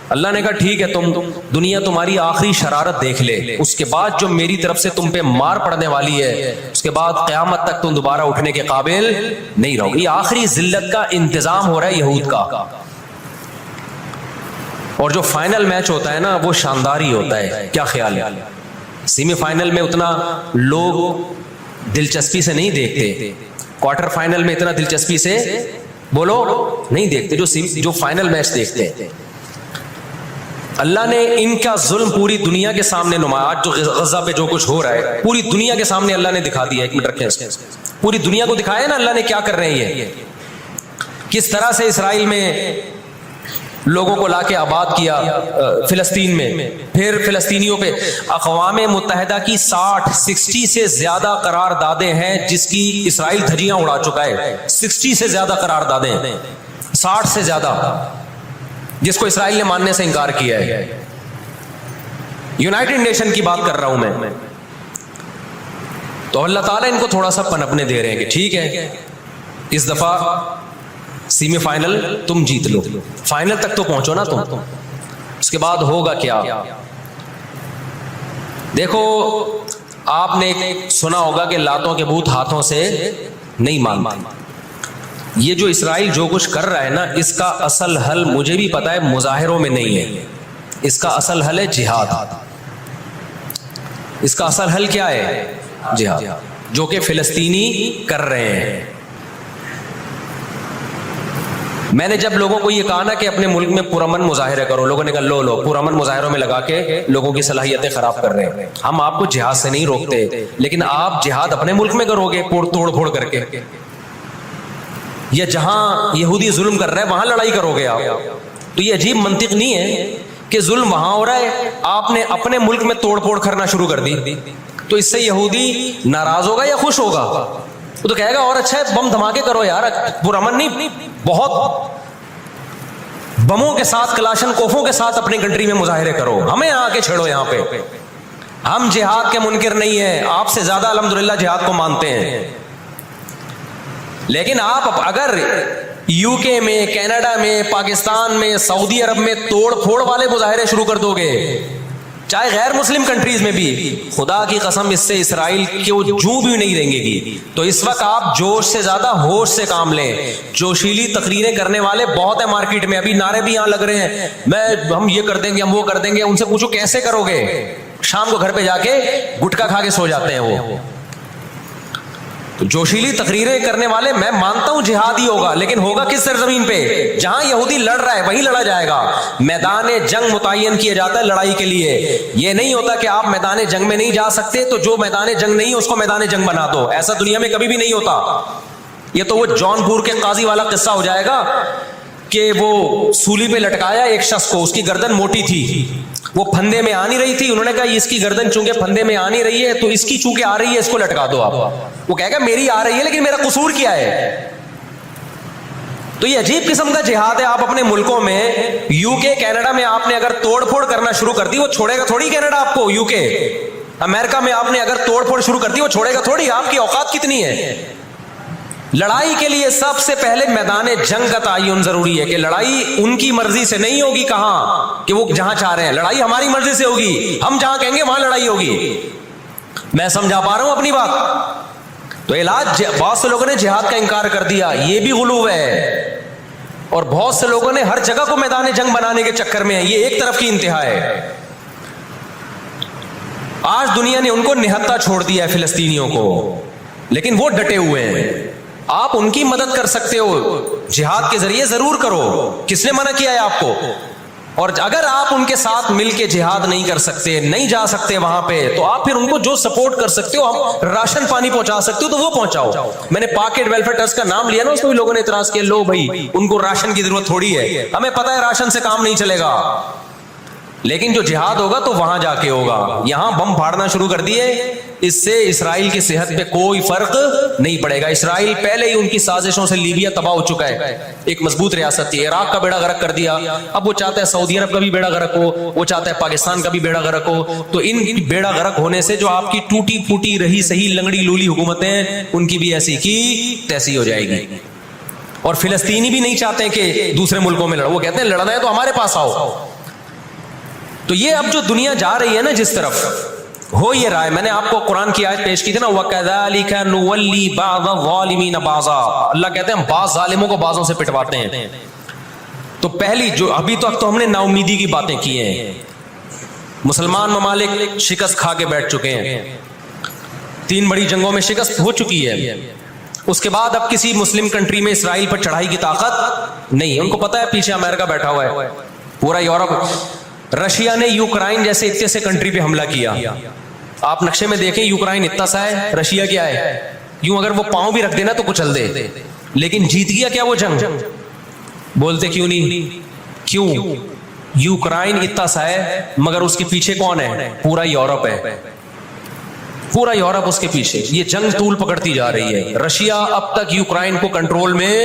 اللہ نے کہا ٹھیک ہے، تم دنیا تمہاری آخری شرارت دیکھ لے، اس کے بعد جو میری طرف سے تم پہ مار پڑنے والی ہے، اس کے بعد قیامت تک تم دوبارہ اٹھنے کے قابل نہیں رہو گے۔ یہ آخری ذلت کا انتظام ہو رہا ہے یہود کا، اور جو فائنل میچ ہوتا ہے نا وہ شاندار ہی ہوتا ہے۔ کیا خیال ہے؟ سیمی فائنل میں اتنا لوگ دلچسپی سے نہیں دیکھتے، کوارٹر فائنل میں اتنا دلچسپی سے بولو نہیں دیکھتے جو فائنل میچ دیکھتے ہیں۔ اللہ نے ان کا ظلم پوری دنیا کے سامنے نمایا۔ آج جو غزہ پہ جو کچھ ہو رہا ہے پوری دنیا کے سامنے اللہ نے دکھا دیا۔ ایک منٹ رکھیں، پوری دنیا کو دکھایا نا اللہ نے کیا کر رہے ہیں، یہ کس طرح سے اسرائیل میں لوگوں کو لا کے آباد کیا، فلسطین میں، پھر فلسطینیوں پہ اقوام متحدہ کی 60 سے زیادہ قراردادیں ہیں جس کی اسرائیل دھجیاں اڑا چکا ہے۔ 60 سے زیادہ قراردادیں، 60 سے زیادہ، جس کو اسرائیل نے ماننے سے انکار کیا ہے۔ یونائٹڈ نیشن کی بات کر رہا ہوں میں۔ تو اللہ تعالیٰ ان کو تھوڑا سا پنپنے دے رہے ہیں کہ ٹھیک ہے اس دفعہ سیمی فائنل تم جیت لو، فائنل تک تو پہنچو نا تم، اس کے بعد ہوگا کیا؟ دیکھو آپ نے سنا ہوگا کہ لاتوں کے بت ہاتھوں سے نہیں مانتے۔ یہ جو اسرائیل جو کچھ کر رہا ہے نا، اس کا اصل حل مجھے بھی پتا ہے مظاہروں میں نہیں ہے، اس کا اصل حل ہے جہاد۔ اس کا اصل حل کیا ہے؟ جہاد، جو کہ فلسطینی کر رہے ہیں۔ میں نے جب لوگوں کو یہ کہا نا کہ اپنے ملک میں پرامن مظاہرے کرو، لوگوں نے کہا لو پرامن مظاہروں میں لگا کے لوگوں کی صلاحیتیں خراب کر رہے ہیں۔ ہم آپ کو جہاد سے نہیں روکتے، لیکن آپ جہاد اپنے ملک میں کرو گے توڑ پھوڑ کر کے، یا جہاں یہودی ظلم کر رہا ہے وہاں لڑائی کرو گے آپ۔ تو یہ عجیب منطق نہیں ہے کہ ظلم وہاں ہو رہا ہے، آپ نے اپنے ملک میں توڑ پھوڑ کرنا شروع کر دی، تو اس سے یہودی ناراض ہوگا یا خوش ہوگا؟ وہ تو کہے گا اور اچھا ہے بم دھماکے کرو یار، پرامن نہیں، بہت بموں کے ساتھ، کلاشن کوفوں کے ساتھ اپنی کنٹری میں مظاہرے کرو، ہمیں آ کے چھیڑو یہاں پہ۔ ہم جہاد کے منکر نہیں ہیں، آپ سے زیادہ الحمدللہ جہاد کو مانتے ہیں، لیکن آپ اگر یو کے میں، کینیڈا میں، پاکستان میں، سعودی عرب میں توڑ پھوڑ والے مظاہرے شروع کر دو گے، چاہے غیر مسلم کنٹریز میں بھی، خدا کی قسم اس سے اسرائیل کو جوں بھی نہیں رہیں گی۔ تو اس وقت آپ جوش سے زیادہ ہوش سے کام لیں۔ جوشیلی تقریریں کرنے والے بہت ہیں مارکیٹ میں، ابھی نعرے بھی یہاں لگ رہے ہیں، ہم یہ کر دیں گے، ہم وہ کر دیں گے۔ ان سے پوچھو کیسے کرو گے؟ شام کو گھر پہ جا کے گٹکا کھا کے سو جاتے ہیں وہ۔ تو جوشیلی تقریریں کرنے والے، میں مانتا ہوں جہاد ہی ہوگا، لیکن ہوگا کس سرزمین پہ؟ جہاں یہودی لڑ رہا ہے وہیں لڑا جائے گا۔ میدان جنگ متعین کیا جاتا ہے لڑائی کے لیے، یہ نہیں ہوتا کہ آپ میدان جنگ میں نہیں جا سکتے تو جو میدان جنگ نہیں ہے اس کو میدان جنگ بنا دو، ایسا دنیا میں کبھی بھی نہیں ہوتا۔ یہ تو وہ جون پور کے قاضی والا قصہ ہو جائے گا کہ وہ سولی پہ لٹکایا ایک شخص کو، اس کی گردن موٹی تھی، وہ پھندے میں آ نہیں رہی تھی، انہوں نے کہا اس کی گردن چونکہ پھندے میں آ نہیں رہی ہے تو اس کی چونکہ آ رہی ہے اس کو لٹکا دو آپ۔ وہ کہے گا میری آ رہی ہے لیکن میرا قصور کیا ہے؟ تو یہ عجیب قسم کا جہاد ہے۔ آپ اپنے ملکوں میں، یو کے، کینیڈا میں آپ نے اگر توڑ پھوڑ کرنا شروع کر دی، وہ چھوڑے گا تھوڑی کینیڈا آپ کو۔ یو کے، امریکہ میں آپ نے اگر توڑ پھوڑ شروع کر دی، وہ چھوڑے گا تھوڑی۔ آپ کی اوقات کتنی ہے؟ لڑائی کے لیے سب سے پہلے میدان جنگ کا تعین ضروری ہے کہ لڑائی ان کی مرضی سے نہیں ہوگی، کہاں کہ وہ جہاں چاہ رہے ہیں، لڑائی ہماری مرضی سے ہوگی، ہم جہاں کہیں گے وہاں لڑائی ہوگی۔ میں سمجھا پا رہا ہوں اپنی بات؟ تو علاج، بہت سے لوگوں نے جہاد کا انکار کر دیا، یہ بھی غلو ہے، اور بہت سے لوگوں نے ہر جگہ کو میدان جنگ بنانے کے چکر میں ہے، یہ ایک طرف کی انتہا ہے۔ آج دنیا نے ان کو نہتا چھوڑ دیا ہے فلسطینیوں کو، لیکن وہ ڈٹے ہوئے ہیں۔ آپ ان کی مدد کر سکتے ہو جہاد کے ذریعے، ضرور کرو، کس نے منع کیا ہے آپ کو؟ اور اگر آپ ان کے ساتھ مل کے جہاد نہیں کر سکتے، نہیں جا سکتے وہاں پہ، تو آپ پھر ان کو جو سپورٹ کر سکتے ہو، ہم راشن پانی پہنچا سکتے ہو تو وہ پہنچاؤ۔ میں نے پاکٹ ویلفیئر ٹرسٹ کا نام لیا نا، اس میں بھی لوگوں نے اعتراض کیا، لو بھائی ان کو راشن کی ضرورت تھوڑی ہے، ہمیں پتہ ہے راشن سے کام نہیں چلے گا، لیکن جو جہاد ہوگا تو وہاں جا کے ہوگا۔ یہاں بم پھاڑنا شروع کر دیے، اس سے اسرائیل کی صحت پہ کوئی فرق نہیں پڑے گا۔ اسرائیل پہلے ہی ان کی سازشوں سے لیبیا تباہ ہو چکا ہے، ایک مضبوط ریاست تھی، عراق کا بیڑا غرق کر دیا، اب وہ چاہتا ہے سعودی عرب کا بھی بیڑا غرق ہو، وہ چاہتا ہے پاکستان کا بھی بیڑا غرق ہو۔ تو ان بیڑا غرق ہونے سے جو آپ کی ٹوٹی پھوٹی رہی صحیح لنگڑی لولی حکومتیں، ان کی بھی ایسی کی تیسی ہو جائے گی۔ اور فلسطینی بھی نہیں چاہتے کہ دوسرے ملکوں میں لڑو، وہ کہتے ہیں لڑنا ہے تو ہمارے پاس آؤ، تو یہ اب جو دنیا جا رہی ہے نا جس طرف، ہو یہ رہا ہے. میں نے آپ کو قرآن کی آیت پیش کی تھی نا، وَكَذَلِكَ نُوَلِّي بَعْضَ الظَّالِمِينَ بَعْضًا، اللہ کہتے ہیں ہم بعض ظالموں کو بعضوں سے پٹواتے ہیں. تو پہلی جو ابھی تک تو ہم نے نا امیدی کی باتیں کی ہیں، مسلمان ممالک شکست کھا کے بیٹھ چکے ہیں، 3 بڑی جنگوں میں شکست ہو چکی ہے. اس کے بعد اب کسی مسلم کنٹری میں اسرائیل پر چڑھائی کی طاقت نہیں ہے. ان کو پتا ہے پیچھے امریکہ بیٹھا ہوا ہے، پورا یورپ. رشیا نے یوکرائن جیسے اتنے سے کنٹری پہ حملہ کیا. آپ نقشے میں دیکھیں یوکرائن اتنا سا ہے، رشیا کیا ہے، یوں اگر وہ پاؤں بھی رکھ دینا تو کچل دے. لیکن جیت گیا کیا وہ جنگ؟ بولتے کیوں نہیں؟ کیوں؟ یوکرائن اتنا سا ہے مگر اس کے پیچھے کون ہے؟ پورا یورپ ہے، پورا یورپ اس کے پیچھے. یہ جنگ طول پکڑتی جا رہی ہے. رشیا اب تک یوکرائن کو کنٹرول میں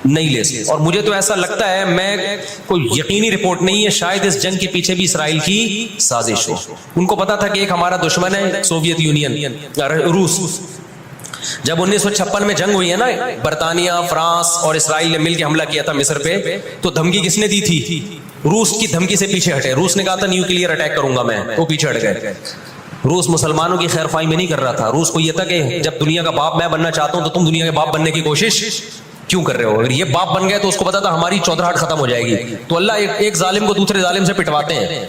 نہیں لے سکتا. اور مجھے تو ایسا لگتا ہے، میں کوئی یقینی رپورٹ نہیں ہے، شاید اس جنگ کے پیچھے بھی اسرائیل کی سازش ہو. ان کو پتا تھا کہ ایک ہمارا دشمن ہے سوویت یونین، روس. جب 1956 میں جنگ ہوئی ہے نا، برطانیہ، فرانس اور اسرائیل نے مل کے حملہ کیا تھا مصر پہ، تو دھمکی کس نے دی تھی؟ روس کی دھمکی سے پیچھے ہٹے. روس نے کہا تھا نیوکلیئر اٹیک کروں گا میں، وہ پیچھے ہٹ گئے. روس مسلمانوں کی خیر خواہی میں نہیں کر رہا تھا. روس کو یہ تھا کہ جب دنیا کا باپ میں بننا چاہتا ہوں تو تم دنیا کے باپ بننے کی کوشش کیوں کر رہے ہو؟ اگر یہ باپ بن گئے تو اس کو پتا تھا ہماری چودراہٹ ختم ہو جائے گی. تو اللہ ایک ظالم کو دوسرے ظالم سے پٹواتے ہیں.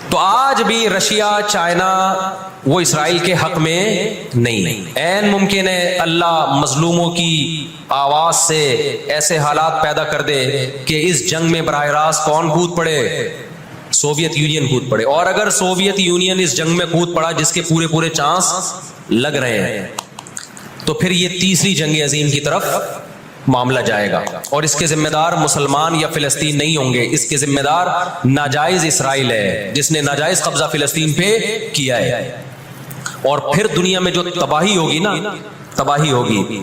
تو آج بھی رشیا، چائنا وہ اسرائیل کے حق میں نہیں. عین ممکن ہے اللہ مظلوموں کی آواز سے ایسے حالات پیدا کر دے کہ اس جنگ میں براہ راست کون کود پڑے؟ سوویت یونین کود پڑے. اور اگر سوویت یونین اس جنگ میں کود پڑا جس کے پورے چانس لگ رہے ہیں، تو پھر یہ تیسری جنگ عظیم کی طرف معاملہ جائے گا. اور اس کے ذمہ دار مسلمان یا فلسطین نہیں ہوں گے، اس کے ذمہ دار ناجائز اسرائیل ہے جس نے ناجائز قبضہ فلسطین پہ کیا ہے. اور پھر دنیا میں جو تباہی ہوگی نا، تباہی ہوگی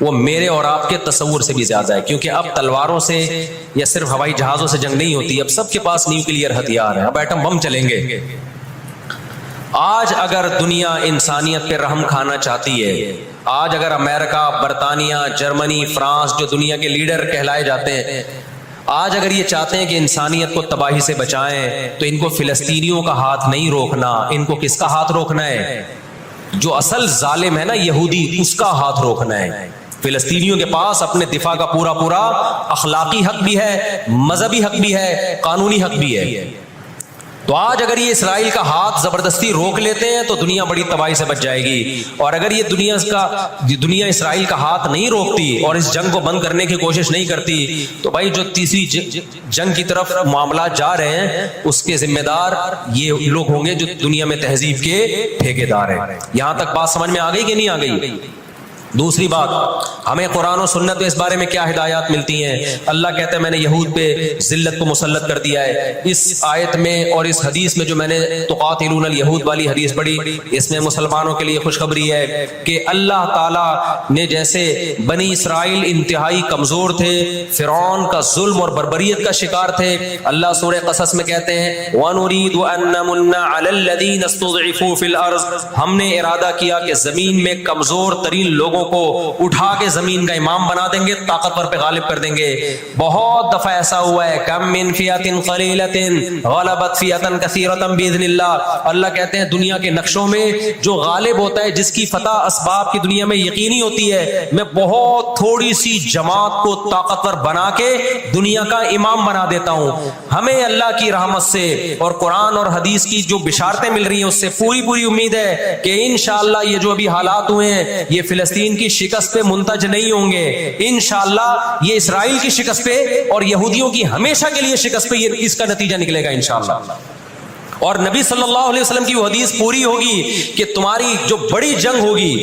وہ میرے اور آپ کے تصور سے بھی زیادہ ہے. کیونکہ اب تلواروں سے یا صرف ہوائی جہازوں سے جنگ نہیں ہوتی، اب سب کے پاس نیوکلیئر ہتھیار ہیں، اب ایٹم بم چلیں گے. آج اگر دنیا انسانیت پہ رحم کھانا چاہتی ہے، آج اگر امریکہ، برطانیہ، جرمنی، فرانس جو دنیا کے لیڈر کہلائے جاتے ہیں، آج اگر یہ چاہتے ہیں کہ انسانیت کو تباہی سے بچائیں، تو ان کو فلسطینیوں کا ہاتھ نہیں روکنا. ان کو کس کا ہاتھ روکنا ہے؟ جو اصل ظالم ہے نا یہودی، اس کا ہاتھ روکنا ہے. فلسطینیوں کے پاس اپنے دفاع کا پورا اخلاقی حق بھی ہے، مذہبی حق بھی ہے، قانونی حق بھی ہے. تو آج اگر یہ اسرائیل کا ہاتھ زبردستی روک لیتے ہیں تو دنیا بڑی تباہی سے بچ جائے گی. اور اگر یہ دنیا اسرائیل کا ہاتھ نہیں روکتی اور اس جنگ کو بند کرنے کی کوشش نہیں کرتی، تو بھائی جو تیسری جنگ کی طرف معاملات جا رہے ہیں اس کے ذمہ دار یہ لوگ ہوں گے جو دنیا میں تہذیب کے ٹھیکیدار ہیں. یہاں تک بات سمجھ میں آ گئی کہ نہیں آ گئی؟ دوسری بات، ہمیں قرآن و سنت میں اس بارے میں کیا ہدایات ملتی ہیں؟ اللہ کہتا ہے میں نے یہود پہ ذلت کو مسلط کر دیا ہے. اس آیت میں اور اس حدیث میں جو میں نے تقاتلون الیہود والی حدیث پڑھی، اس میں مسلمانوں کے لیے خوشخبری ہے کہ اللہ تعالیٰ نے جیسے بنی اسرائیل انتہائی کمزور تھے، فرعون کا ظلم اور بربریت کا شکار تھے، اللہ سورہ قصص میں کہتے ہیں وَنُرِيدُ أَن نَّمُنَّ عَلَى الَّذِينَ اسْتُضْعِفُوا فِي الْأَرْضِ، ہم نے ارادہ کیا کہ زمین میں کمزور ترین لوگوں کو اٹھا کے زمین کا امام بنا دیں گے، طاقتور پہ غالب کر دیں گے. بہت دفعہ ایسا ہوا ہے، کم من فئۃ قلیلۃ غلبت فئۃ کثیرۃ باذن اللہ. اللہ کہتے ہیں دنیا کے نقشوں میں جو غالب ہوتا ہے، جس کی فتح اسباب کی دنیا میں یقینی ہوتی ہے، میں بہت تھوڑی سی جماعت کو طاقتور بنا کے دنیا کا امام بنا دیتا ہوں. ہمیں اللہ کی رحمت سے اور قرآن اور حدیث کی جو بشارتیں مل رہی ہیں اس سے پوری امید ہے کہ انشاءاللہ یہ جو ابھی حالات ہوئے ہیں یہ فلسطین کی شکست پہ منتج نہیں ہوں گے. انشاءاللہ یہ اسرائیل کی شکست پہ اور یہودیوں کی ہمیشہ کے لیے شکست پہ اس کا نتیجہ نکلے گا انشاءاللہ. اور نبی صلی اللہ علیہ وسلم کی وہ حدیث پوری ہوگی کہ تمہاری جو بڑی جنگ ہوگی،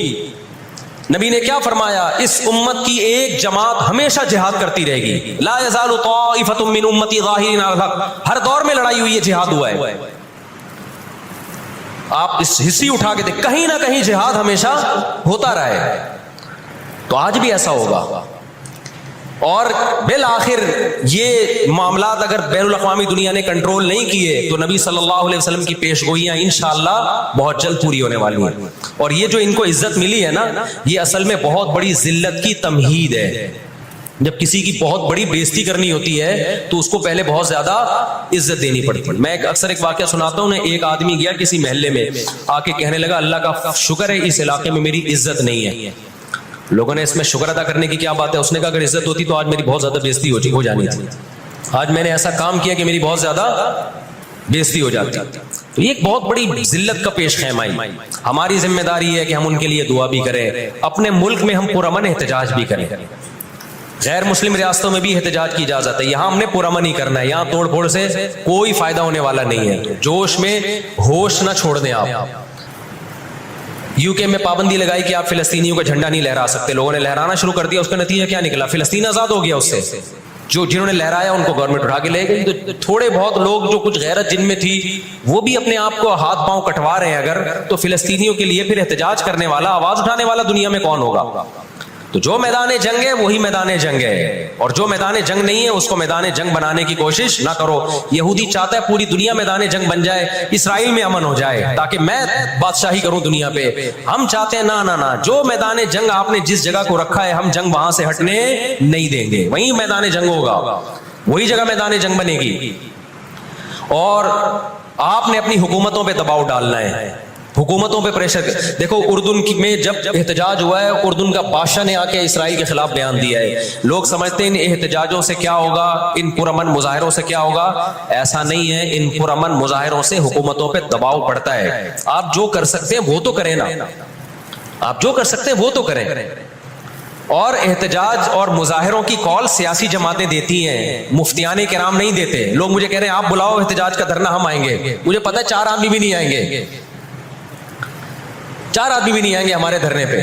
نبی نے کیا فرمایا؟ اس امت کی ایک جماعت ہمیشہ جہاد کرتی رہے گی. لا یزال طائفۃ من امتی ظاہرین علی الحق، ہر دور میں لڑائی ہوئی ہے، جہاد ہوا ہے. آپ اس حصی اٹھا کے دیکھ، کہیں نہ کہیں جہاد ہمیشہ ہوتا رہا ہے. تو آج بھی ایسا ہوگا. اور بالآخر یہ معاملات اگر بین الاقوامی دنیا نے کنٹرول نہیں کیے تو نبی صلی اللہ علیہ وسلم کی پیش گوئیاں انشاءاللہ بہت جلد پوری ہونے والی ہیں. اور یہ جو ان کو عزت ملی ہے نا، یہ اصل میں بہت بڑی ذلت کی تمہید ہے. جب کسی کی بہت بڑی بےزتی کرنی ہوتی ہے تو اس کو پہلے بہت زیادہ عزت دینی پڑتی ہے. میں اکثر ایک واقعہ سناتا ہوں. ایک آدمی گیا کسی محلے میں، آ کے کہنے لگا اللہ کا شکر ہے اس علاقے میں میری عزت نہیں ہے. لوگوں نے اس میں شکر ادا کرنے کی کیا بات ہے؟ اس نے کہا اگر عزت ہوتی تو آج میری بہت زیادہ بےزتی ہو جانی تھی. آج میں نے ایسا کام کیا کہ میری بہت زیادہ بےزتی ہو جاتی. تو یہ ایک بہت بڑی ذلت کا پیش خیمہ ہے. ہماری ذمہ داری ہے کہ ہم ان کے لیے دعا بھی کریں، اپنے ملک میں ہم پرامن احتجاج بھی کریں. غیر مسلم ریاستوں میں بھی احتجاج کی اجازت ہے، یہاں ہم نے پرامن ہی کرنا ہے. یہاں توڑ پھوڑ سے کوئی فائدہ ہونے والا نہیں ہے. جوش میں ہوش نہ چھوڑ دیں آپ. یو کے میں پابندی لگائی کہ آپ فلسطینیوں کا جھنڈا نہیں لہرا سکتے. لوگوں نے لہرانا شروع کر دیا. اس کا نتیجہ کیا نکلا؟ فلسطین آزاد ہو گیا. اس سے جنہوں نے لہرایا ان کو گورنمنٹ اٹھا کے لے گئی. تو تھوڑے بہت لوگ جو کچھ غیرت جن میں تھی وہ بھی اپنے آپ کو ہاتھ پاؤں کٹوا رہے ہیں اگر، تو فلسطینیوں کے لیے پھر احتجاج کرنے والا، آواز اٹھانے والا دنیا میں کون ہوگا؟ تو جو میدان جنگ ہے وہی میدان جنگ ہے، اور جو میدان جنگ نہیں ہے اس کو میدان جنگ بنانے کی کوشش نہ کرو. یہودی چاہتا ہے پوری دنیا میدان جنگ بن جائے، اسرائیل میں امن ہو جائے تاکہ میں بادشاہی کروں دنیا پہ. ہم چاہتے ہیں نہ، جو میدان جنگ آپ نے جس جگہ کو رکھا ہے ہم جنگ وہاں سے ہٹنے نہیں دیں گے. وہیں میدان جنگ ہوگا، وہی جگہ میدان جنگ بنے گی. اور آپ نے اپنی حکومتوں پہ دباؤ ڈالنا ہے، حکومتوں پہ پریشر. دیکھو اردن میں جب احتجاج ہوا ہے، اردن کا بادشاہ نے آ کے اسرائیل کے خلاف بیان دیا ہے. لوگ سمجھتے ہیں ان احتجاجوں سے کیا ہوگا، ان پرامن مظاہروں سے کیا ہوگا. ایسا نہیں ہے. ان پرامن مظاہروں سے حکومتوں پہ دباؤ پڑتا ہے. آپ جو کر سکتے ہیں وہ تو کریں نا، آپ جو کر سکتے ہیں وہ تو کریں. اور احتجاج اور مظاہروں کی کال سیاسی جماعتیں دیتی ہیں، مفتیان کرام نہیں دیتے. لوگ مجھے کہہ رہے ہیں آپ بلاؤ احتجاج کا دھرنا، ہم آئیں گے. مجھے پتہ ہے 4 آدمی بھی نہیں آئیں گے، 4 آدمی بھی نہیں آئیں گے ہمارے دھرنے پہ.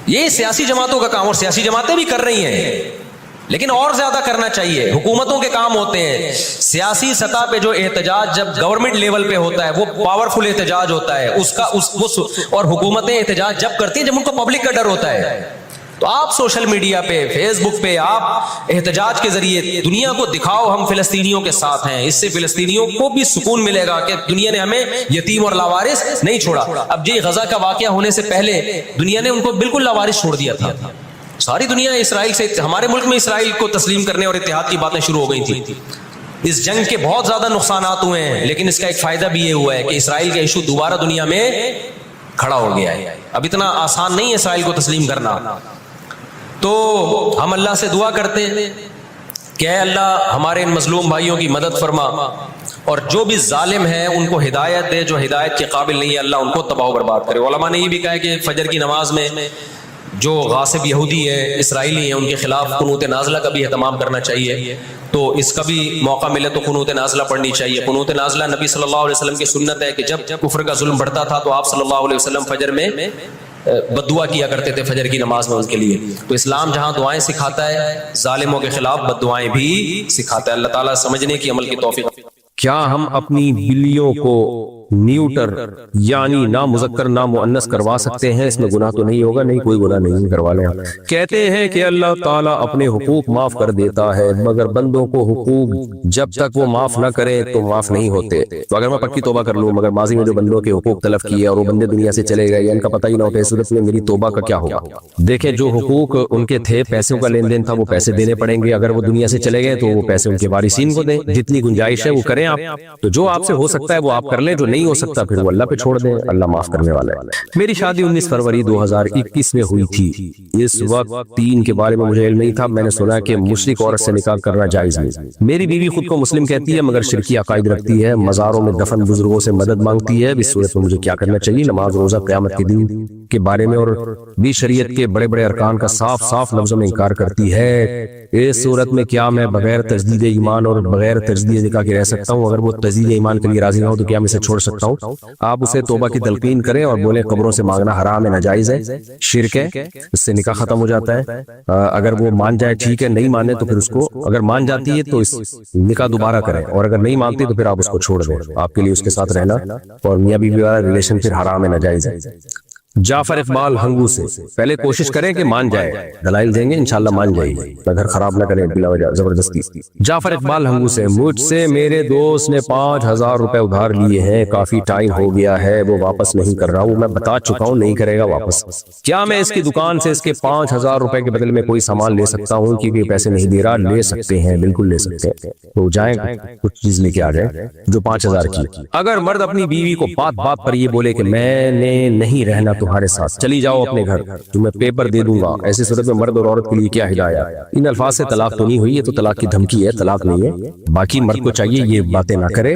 یہ سیاسی جماعتوں کا کام، اور سیاسی جماعتیں بھی کر رہی ہیں، لیکن اور زیادہ کرنا چاہیے. حکومتوں کے کام ہوتے ہیں. سیاسی سطح پہ جو احتجاج جب گورنمنٹ لیول پہ ہوتا ہے وہ پاورفل احتجاج ہوتا ہے. اور حکومتیں احتجاج جب کرتی ہیں جب ان کو پبلک کا ڈر ہوتا ہے. تو آپ سوشل میڈیا پہ، فیس بک پہ آپ احتجاج کے ذریعے دنیا کو دکھاؤ ہم فلسطینیوں کے ساتھ ہیں. اس سے فلسطینیوں کو بھی سکون ملے گا کہ دنیا نے ہمیں یتیم اور لاوارث نہیں چھوڑا. اب جی غزہ کا واقعہ ہونے سے پہلے دنیا نے ان کو بالکل لاوارث چھوڑ دیا تھا. ساری دنیا اسرائیل سے، ہمارے ملک میں اسرائیل کو تسلیم کرنے اور اتحاد کی باتیں شروع ہو گئی تھی. اس جنگ کے بہت زیادہ نقصانات ہوئے ہیں، لیکن اس کا ایک فائدہ بھی یہ ہوا ہے کہ اسرائیل کا ایشو دوبارہ دنیا میں کھڑا ہو گیا ہے. اب اتنا آسان نہیں ہے اسرائیل کو تسلیم کرنا. تو ہم اللہ سے دعا کرتے ہیں کہ اے اللہ ہمارے ان مظلوم بھائیوں کی مدد فرما، اور جو بھی ظالم ہیں ان کو ہدایت دے، جو ہدایت کے قابل نہیں ہے اللہ ان کو تباہ و برباد کرے. علماء نے یہ بھی کہا ہے کہ فجر کی نماز میں جو غاصب یہودی ہیں، اسرائیلی ہیں، ان کے خلاف قنوت نازلہ کا بھی اہتمام کرنا چاہیے. تو اس کا بھی موقع ملے تو قنوت نازلہ پڑھنی چاہیے. قنوت نازلہ نبی صلی اللہ علیہ وسلم کی سنت ہے کہ جب کفر کا ظلم بڑھتا تھا تو آپ صلی اللہ علیہ وسلم فجر میں بد دعا کیا کرتے تھے فجر کی نماز میں ان کے لیے. تو اسلام جہاں دعائیں سکھاتا ہے ظالموں کے خلاف بد دعائیں بھی سکھاتا ہے. اللہ تعالیٰ سمجھنے کی عمل کی توفیق. کیا ہم اپنی بلیوں کو نیوٹر یعنی نہ مذکر نہ مؤنث کروا سکتے ہیں؟ اس میں گناہ تو نہیں ہوگا؟ نہیں، کوئی گناہ نہیں، کروا لیں. کہتے ہیں کہ اللہ تعالیٰ اپنے حقوق معاف کر دیتا ہے، مگر بندوں کو حقوق جب تک وہ معاف نہ کرے تو معاف نہیں ہوتے. تو اگر میں پکی توبہ کر لوں مگر ماضی میں جو بندوں کے حقوق تلف کیے اور وہ بندے دنیا سے چلے گئے یا ان کا پتہ ہی نہ ہوتا، اس صورت میں میری توبہ کا کیا ہوگا؟ دیکھیں جو حقوق ان کے تھے، پیسوں کا لین دین تھا، وہ پیسے دینے پڑیں گے. اگر وہ دنیا سے چلے گئے تو وہ پیسے ان کے وارثین کو دیں. جتنی گنجائش ہے وہ کریں آپ. تو جو آپ سے ہو سکتا ہے وہ آپ کر لیں، جو نہیں ہو سکتا پھر وہ اللہ پہ چھوڑ دیں. اللہ معاف کرنے والا ہے. میری شادی 19 فروری 2021 میں ہوئی تھی. اس وقت دین کے بارے میں مجھے علم نہیں تھا. میں نے سنا کہ مشرک عورت سے نکاح کرنا جائز نہیں. میری بیوی خود کو مسلم کہتی ہے مگر شرکی عقائد رکھتی ہے، مزاروں میں دفن بزرگوں سے مدد مانگتی ہے. اس صورت میں مجھے کیا کرنا چاہیے؟ نماز، روزہ، قیامت کے دن کے بارے میں اور بھی شریعت کے بڑے بڑے ارکان کا صاف صاف لفظوں میں انکار کرتی ہے. اس صورت میں کیا میں بغیر تجدید ایمان اور بغیر تجدید نکاح کے رہ سکتا ہوں؟ اگر وہ تجدید ایمان کے لیے راضی نہ ہو تو کیا میں اسے چھوڑ سکتا ہوں؟ آپ اسے توبہ کی تلقین کریں اور بولیں قبروں سے مانگنا حرام ہے، ناجائز ہے، شرک ہے، اس سے نکاح ختم ہو جاتا ہے. اگر وہ مان جائے ٹھیک ہے، نہیں مانے تو پھر اس کو، اگر مان جاتی ہے تو اس نکاح دوبارہ کریں، اور اگر نہیں مانتی تو پھر آپ اس کو چھوڑ دیں. آپ کے لیے اس کے ساتھ رہنا اور میاں بیوی والا ریلیشن پھر حرام ہے، ناجائز ہے. جعفر اقبال ہنگو سے، پہلے کوشش کریں کہ مان جائے، دلائل دیں گے انشاءاللہ مان جائے گی، گھر خراب نہ کریں بلا وجہ زبردستی۔ جعفر اقبال ہنگو سے، مجھ سے میرے دوست نے 5000 روپے ادھار لیے ہیں، کافی ٹائم ہو گیا ہے، وہ واپس نہیں کر رہا، وہ میں بتا چکا ہوں نہیں کرے گا واپس۔ کیا میں اس کی دکان سے اس کے 5000 روپے کے بدلے میں کوئی سامان لے سکتا ہوں؟ کیونکہ پیسے نہیں دے رہا۔ لے سکتے ہیں، بالکل لے سکتے ہیں، تو جائیں کچھ چیز لے کے آ جائیں جو 5000 کی۔ اگر مرد اپنی بیوی کو بات بات پر یہ بولے کہ میں نے نہیں رہنا تمہارے ساتھ، چلی جاؤ اپنے گھر، تمہیں پیپر دے دوں گا، ایسی صورت میں مرد اور عورت کے لیے کیا ہدایت؟ ان الفاظ سے طلاق تو نہیں ہوئی، یہ تو طلاق کی دھمکی ہے، طلاق نہیں ہے۔ باقی مرد کو چاہیے یہ باتیں نہ کرے،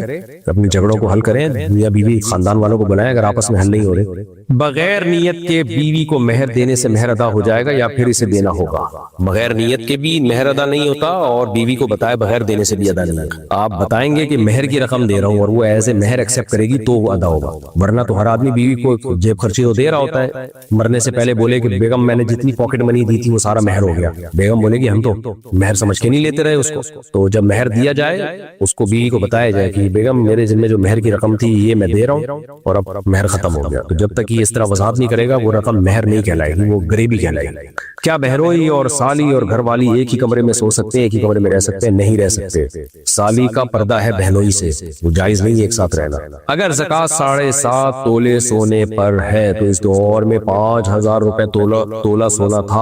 اپنی جھگڑوں کو حل کریں، یا بیوی خاندان والوں کو بلائیں اگر آپس میں حل نہیں ہو رہے۔ بغیر نیت کے بیوی کو مہر دینے سے مہر ادا ہو جائے گا یا پھر اسے دینا ہوگا؟ بغیر نیت کے بھی مہر ادا نہیں ہوتا، اور بیوی کو بتائے بغیر دینے سے بھی ادا نہیں ہوگا۔ آپ بتائیں گے کہ مہر کی رقم دے رہا ہوں اور وہ ایز اے مہر ایکسپٹ کرے گی تو وہ ادا ہوگا، ورنہ تو ہر آدمی بیوی کو جیب خرچی تو دے رہا ہوتا ہے، مرنے سے پہلے بولے کہ بیگم میں نے جتنی پاکٹ منی دی تھی وہ سارا مہر ہو گیا، بیگم بولے گی ہم تو مہر سمجھ کے نہیں لیتے رہے اس کو۔ تو جب مہر دیا جائے اس کو بیوی کو بتایا جائے کہ بیگم میرے ذمہ جو مہر کی رقم تھی یہ میں دے رہا ہوں اور اب مہر ختم ہو گیا۔ تو جب تک یہ اس طرح وضاحت نہیں کرے گا وہ رقم مہر نہیں کہلائے گی، وہ غریبی کہلائے گی۔ کیا بہروئی اور سالی اور گھر والی ایک ہی کمرے میں سو سکتے ہیں، ایک ہی کمرے میں رہ سکتے ہیں؟ نہیں رہ سکتے، سالی کا پردہ ہے بہنوئی سے، وہ جائز نہیں ایک ساتھ رہنا۔ اگر زکوٰۃ 7.5 تولے سونے پر ہے تو اس دور میں 5000 روپے تولہ سونا تھا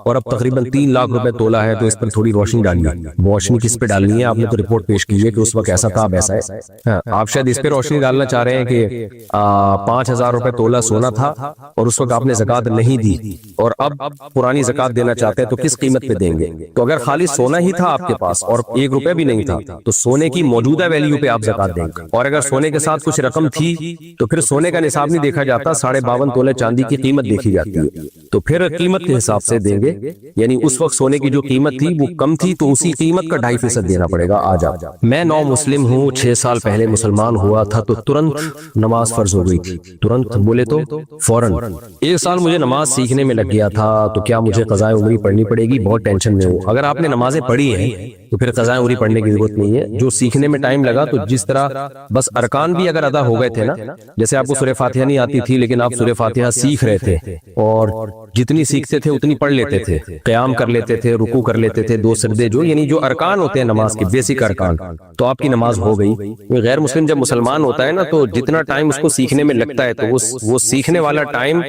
اور اب تقریباً 3 لاکھ روپے تولہ ہے، تو اس پر تھوڑی روشنی ڈالیے۔ روشنی کس پہ ڈالنی ہے؟ آپ نے تو رپورٹ پیش کی ہے کہ اس وقت ایسا تھا اب ایسا ہے۔ آپ شاید اس پہ روشنی ڈالنا چاہ رہے ہیں کہ 5000 روپے تولہ سونا تھا اور اس وقت آپ نے زکوٰۃ نہیں دی اور اب پرانی زکوٰۃ دینا چاہتے ہیں تو کس قیمت پہ دیں گے؟ تو اگر خالی سونا ہی تھا آپ کے پاس اور 1 روپے بھی نہیں تھا تو سونے کی موجودہ ویلیو پہ آپ زکوٰۃ دیں گے، اور اگر سونے کے ساتھ کچھ رقم تھی تو پھر سونے کا نصاب نہیں دیکھا جاتا، 52.5 تولے چاندی کی قیمت دیکھی جاتی ہے، تو پھر قیمت کے حساب سے دیں گے، یعنی اس وقت سونے کی جو قیمت تھی وہ کم تھی تو اسی قیمت کا 2.5% دینا پڑے گا آج آپ۔ میں نو مسلم ہوں، 6 سال پہلے مسلمان ہوا تھا تو ترنت نماز فرض ہو گئی تھی، ترنت بولے تو فوراً۔ 1 سال مجھے نماز سیکھنے میں لگ گیا تھا، تو کیا مجھے قضاء عمری پڑھنی پڑے گی؟ بہت ٹینشن میں ہوں۔ اگر آپ نے نمازیں پڑھی ہیں تو پھر قضاء عمری پڑھنے کی ضرورت نہیں ہے۔ جو سیکھنے میں ٹائم لگا تو جس طرح بس ارکان بھی اگر ادا ہو گئے تھے نا، جیسے آپ کو سورہ فاتحہ نہیں آتی تھی لیکن آپ سورہ فاتحہ سیکھ رہے تھے اور جتنی سیکھتے تھے اتنی پڑھ لیتے تھے، قیام کر لیتے تھے، رکوع کر لیتے تھے، 2 سجدے، جو یعنی جو ارکان ہوتے ہیں نماز کے بیسک ارکان، تو آپ کی نماز ہو گئی۔ غیر مسلم جب مسلمان ہوتا ہے نا تو جتنا ٹائم اس کو سیکھنے میں لگتا ہے تو وہ سیکھنے والا ٹائم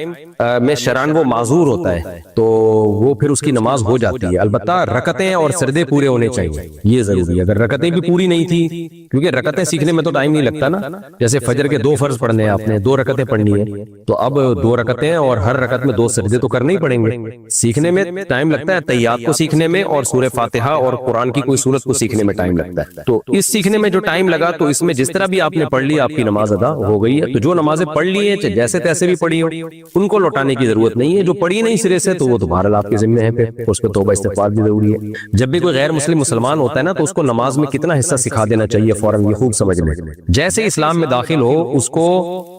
میں شرعاً وہ معذور ہوتا ہے، تو وہ پھر اس کی نماز ہو جاتی ہے۔ البتہ رکعتیں اور سجدے پورے ہونے چاہیے، یہ ضروری ہے۔ اگر رکعتیں بھی پوری نہیں تھی، کیونکہ رکعتیں سیکھنے میں تو ٹائم نہیں لگتا نا، جیسے فجر کے 2 فرض پڑھنے ہیں آپ نے، 2 رکعتیں پڑھنی ہے، تو اب 2 رکعتیں اور ہر رکعت میں 2 سجدے تو کرنے ہی پڑیں گے۔ سیکھنے میں ٹائم لگتا ہے، تحیات کو سیکھنے میں اور سورہ فاتحہ اور قرآن کی کوئی سورت کو سیکھنے میں ٹائم لگتا ہے۔ تو اس سیکھنے میں جو ٹائم لگا تو اس میں جس طرح بھی آپ نے پڑھ لی آپ کی نماز ادا ہو گئی ہے۔ تو جو نمازیں پڑھ لی ہیں جیسے تیسے بھی پڑھی ہو ان کو لوٹانے کی ضرورت نہیں ہے، جو پڑھی نہیں سرے سے تو وہ دوبارہ آپ کے ذمہ ہے، پھر اس پہ توبہ استغفار بھی ضروری ہے۔ جب بھی کوئی غیر مسلم مسلمان ہوتا ہے نا تو اس کو نماز میں کتنا حصہ سکھا دینا چاہیے فوراً، یہ خوب سمجھ لیں۔ جیسے اسلام میں داخل ہو اس کو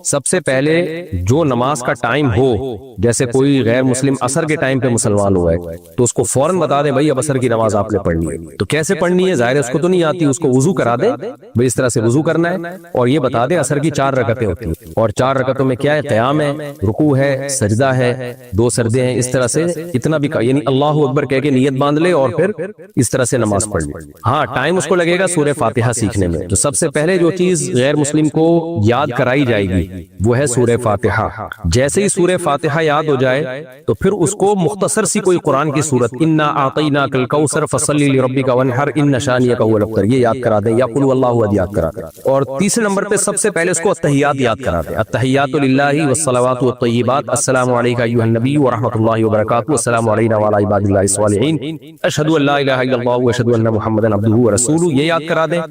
سب سے پہلے جو نماز کا ٹائم ہو، جیسے کوئی غیر مسلم عصر کے ٹائم پہ مسلمان ہوا ہے تو اس کو فوراً بتا دیں بھائی اب عصر کی نماز آپ نے پڑھنی ہے۔ تو کیسے پڑھنی ہے؟ ظاہر ہے اس کو تو نہیں آتی، اس کو وضو کرا دے بھائی اس طرح سے وضو کرنا ہے، اور یہ بتا دے عصر کی 4 رکعتیں ہوتی ہیں اور 4 رکعتوں میں کیا ہے؟ قیام ہے، رکوع ہے، سجدہ ہے، 2 سجدے ہیں، اس طرح سے اتنا بھی یعنی اللہ اکبر کہہ کے نیت باندھ لے اور پھر اس طرح سے نماز پڑھ لے۔ ہاں ٹائم اس کو لگے گا سورہ فاتحہ سیکھنے میں، تو سب سے پہلے جو چیز غیر مسلم کو یاد کرائی جائے گی وہ ہے سورہ فاتحہ۔ جیسے ہی سورہ فاتحہ یاد ہو جائے تو پھر اس کو مختصر سی کوئی قرآن کی سورت انا اعطیناک الکوثر فصلی لربک وانحر ان شانئک هو الابتر یہ یاد کرا دیں، یا قل هو اللہ احد یاد کرا دیں، اور تیسرے نمبر پہ سب سے پہلے اس کو التحیات یاد کرا دیں، التحیات للہ والصلوات والطیبات، السلام علیک ایھا النبی ورحمۃ اللہ وبرکاتہ، السلام علینا وعلی عباد اللہ الصالحین، اشہد ان لا الہ الا اللہ واشہد ان محمدا عبدہ ورسولہ یہ یاد کرا دیں،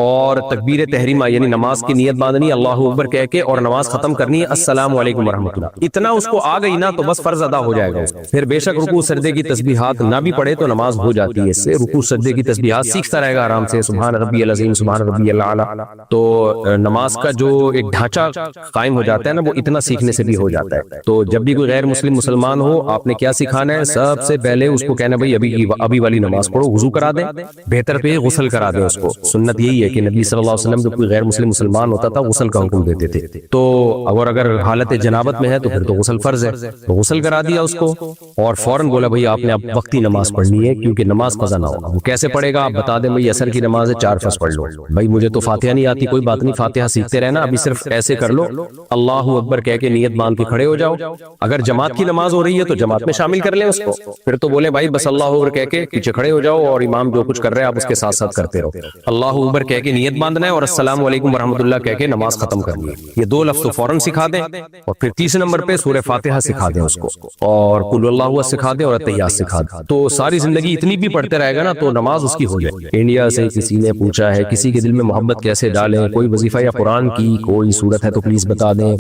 اور تکبیر تحریمہ یعنی نماز کی نیت باندھنی اللہ اکبر کہہ کے اور نماز ختم کرنی ہے السلام علیکم ورحمۃ اللہ، اتنا اس کو آ گئی نا تو بس فرض ادا ہو جائے گا۔ پھر بے شک رکوع سجدے کی تسبیحات نہ بھی پڑھے تو نماز ہو جاتی ہے، اس سے رکوع سجدے کی تسبیحات سیکھتا رہے گا آرام سے، سبحان ربی العظیم سبحان ربی الاعلی، تو نماز کا جو ایک ڈھانچہ قائم ہو جاتا ہے نا وہ اتنا سیکھنے سے بھی ہو جاتا ہے۔ تو جب بھی کوئی غیر مسلم مسلمان ہو آپ نے کیا سکھانا ہے؟ سب سے پہلے اس کو کہنا بھائی ابھی والی نماز پڑھو، وضو کرا دیں، بہتر پہ غسل کرا دیں اس کو. سنت یہی ہے کہ نبی صلی اللہ علیہ وسلم جب کوئی غیر مسلم مسلمان ہوتا تھا غسل کا حکم دیتے تھے. تو اگر حالت جنابت میں ہے تو پھر تو غسل فرض ہے. تو غسل کرا دیا اس کو اور فوراً بولا بھائی آپ نے اب وقتی نماز پڑھنی ہے کیونکہ نماز قضا نہ ہوگا. وہ کیسے پڑھے گا آپ بتا دیں بھائی عصر کی نماز ہے 4 فرض پڑھ لو. بھائی مجھے تو فاتحہ نہیں آتی, کوئی بات نہیں, فاتحہ سیکھتے رہنا, ابھی صرف ایسے کر لو اللہ اکبر کہہ کے نیت باندھ کے کھڑے ہو جاؤ. اگر جماعت کی نماز ہو رہی ہے تو جماعت میں شامل کر لیں اس کو, پھر تو بولے بھائی بس اللہ اکبر کہہ کے پیچھے کھڑے ہو جاؤ اور امام جو کچھ کر رہے ہیں آپ اس کے ساتھ ساتھ کرتے رہو. اللہ اکبر کہہ کے نیت باندھنا ہے اور السلام علیکم ورحمۃ اللہ کہہ کے نماز ختم کرنی ہے. یہ 2 لفظ تو فوراً سکھا دیں اور پھر تیسرے نمبر پہ سورہ فاتحہ سکھا دیں اس کو اور قل اللہ سکھا دیں اور اتحیات سکھا دیں. تو ساری زندگی اتنی بھی پڑھتے رہے گا نا تو نماز اس کی ہو جائے. انڈیا سے کسی نے پوچھا ہے کسی کے دل میں محبت کیسے ڈالیں, کوئی وظیفہ یا قرآن کی کوئی صورت ہے تو پلیز بتا دیں.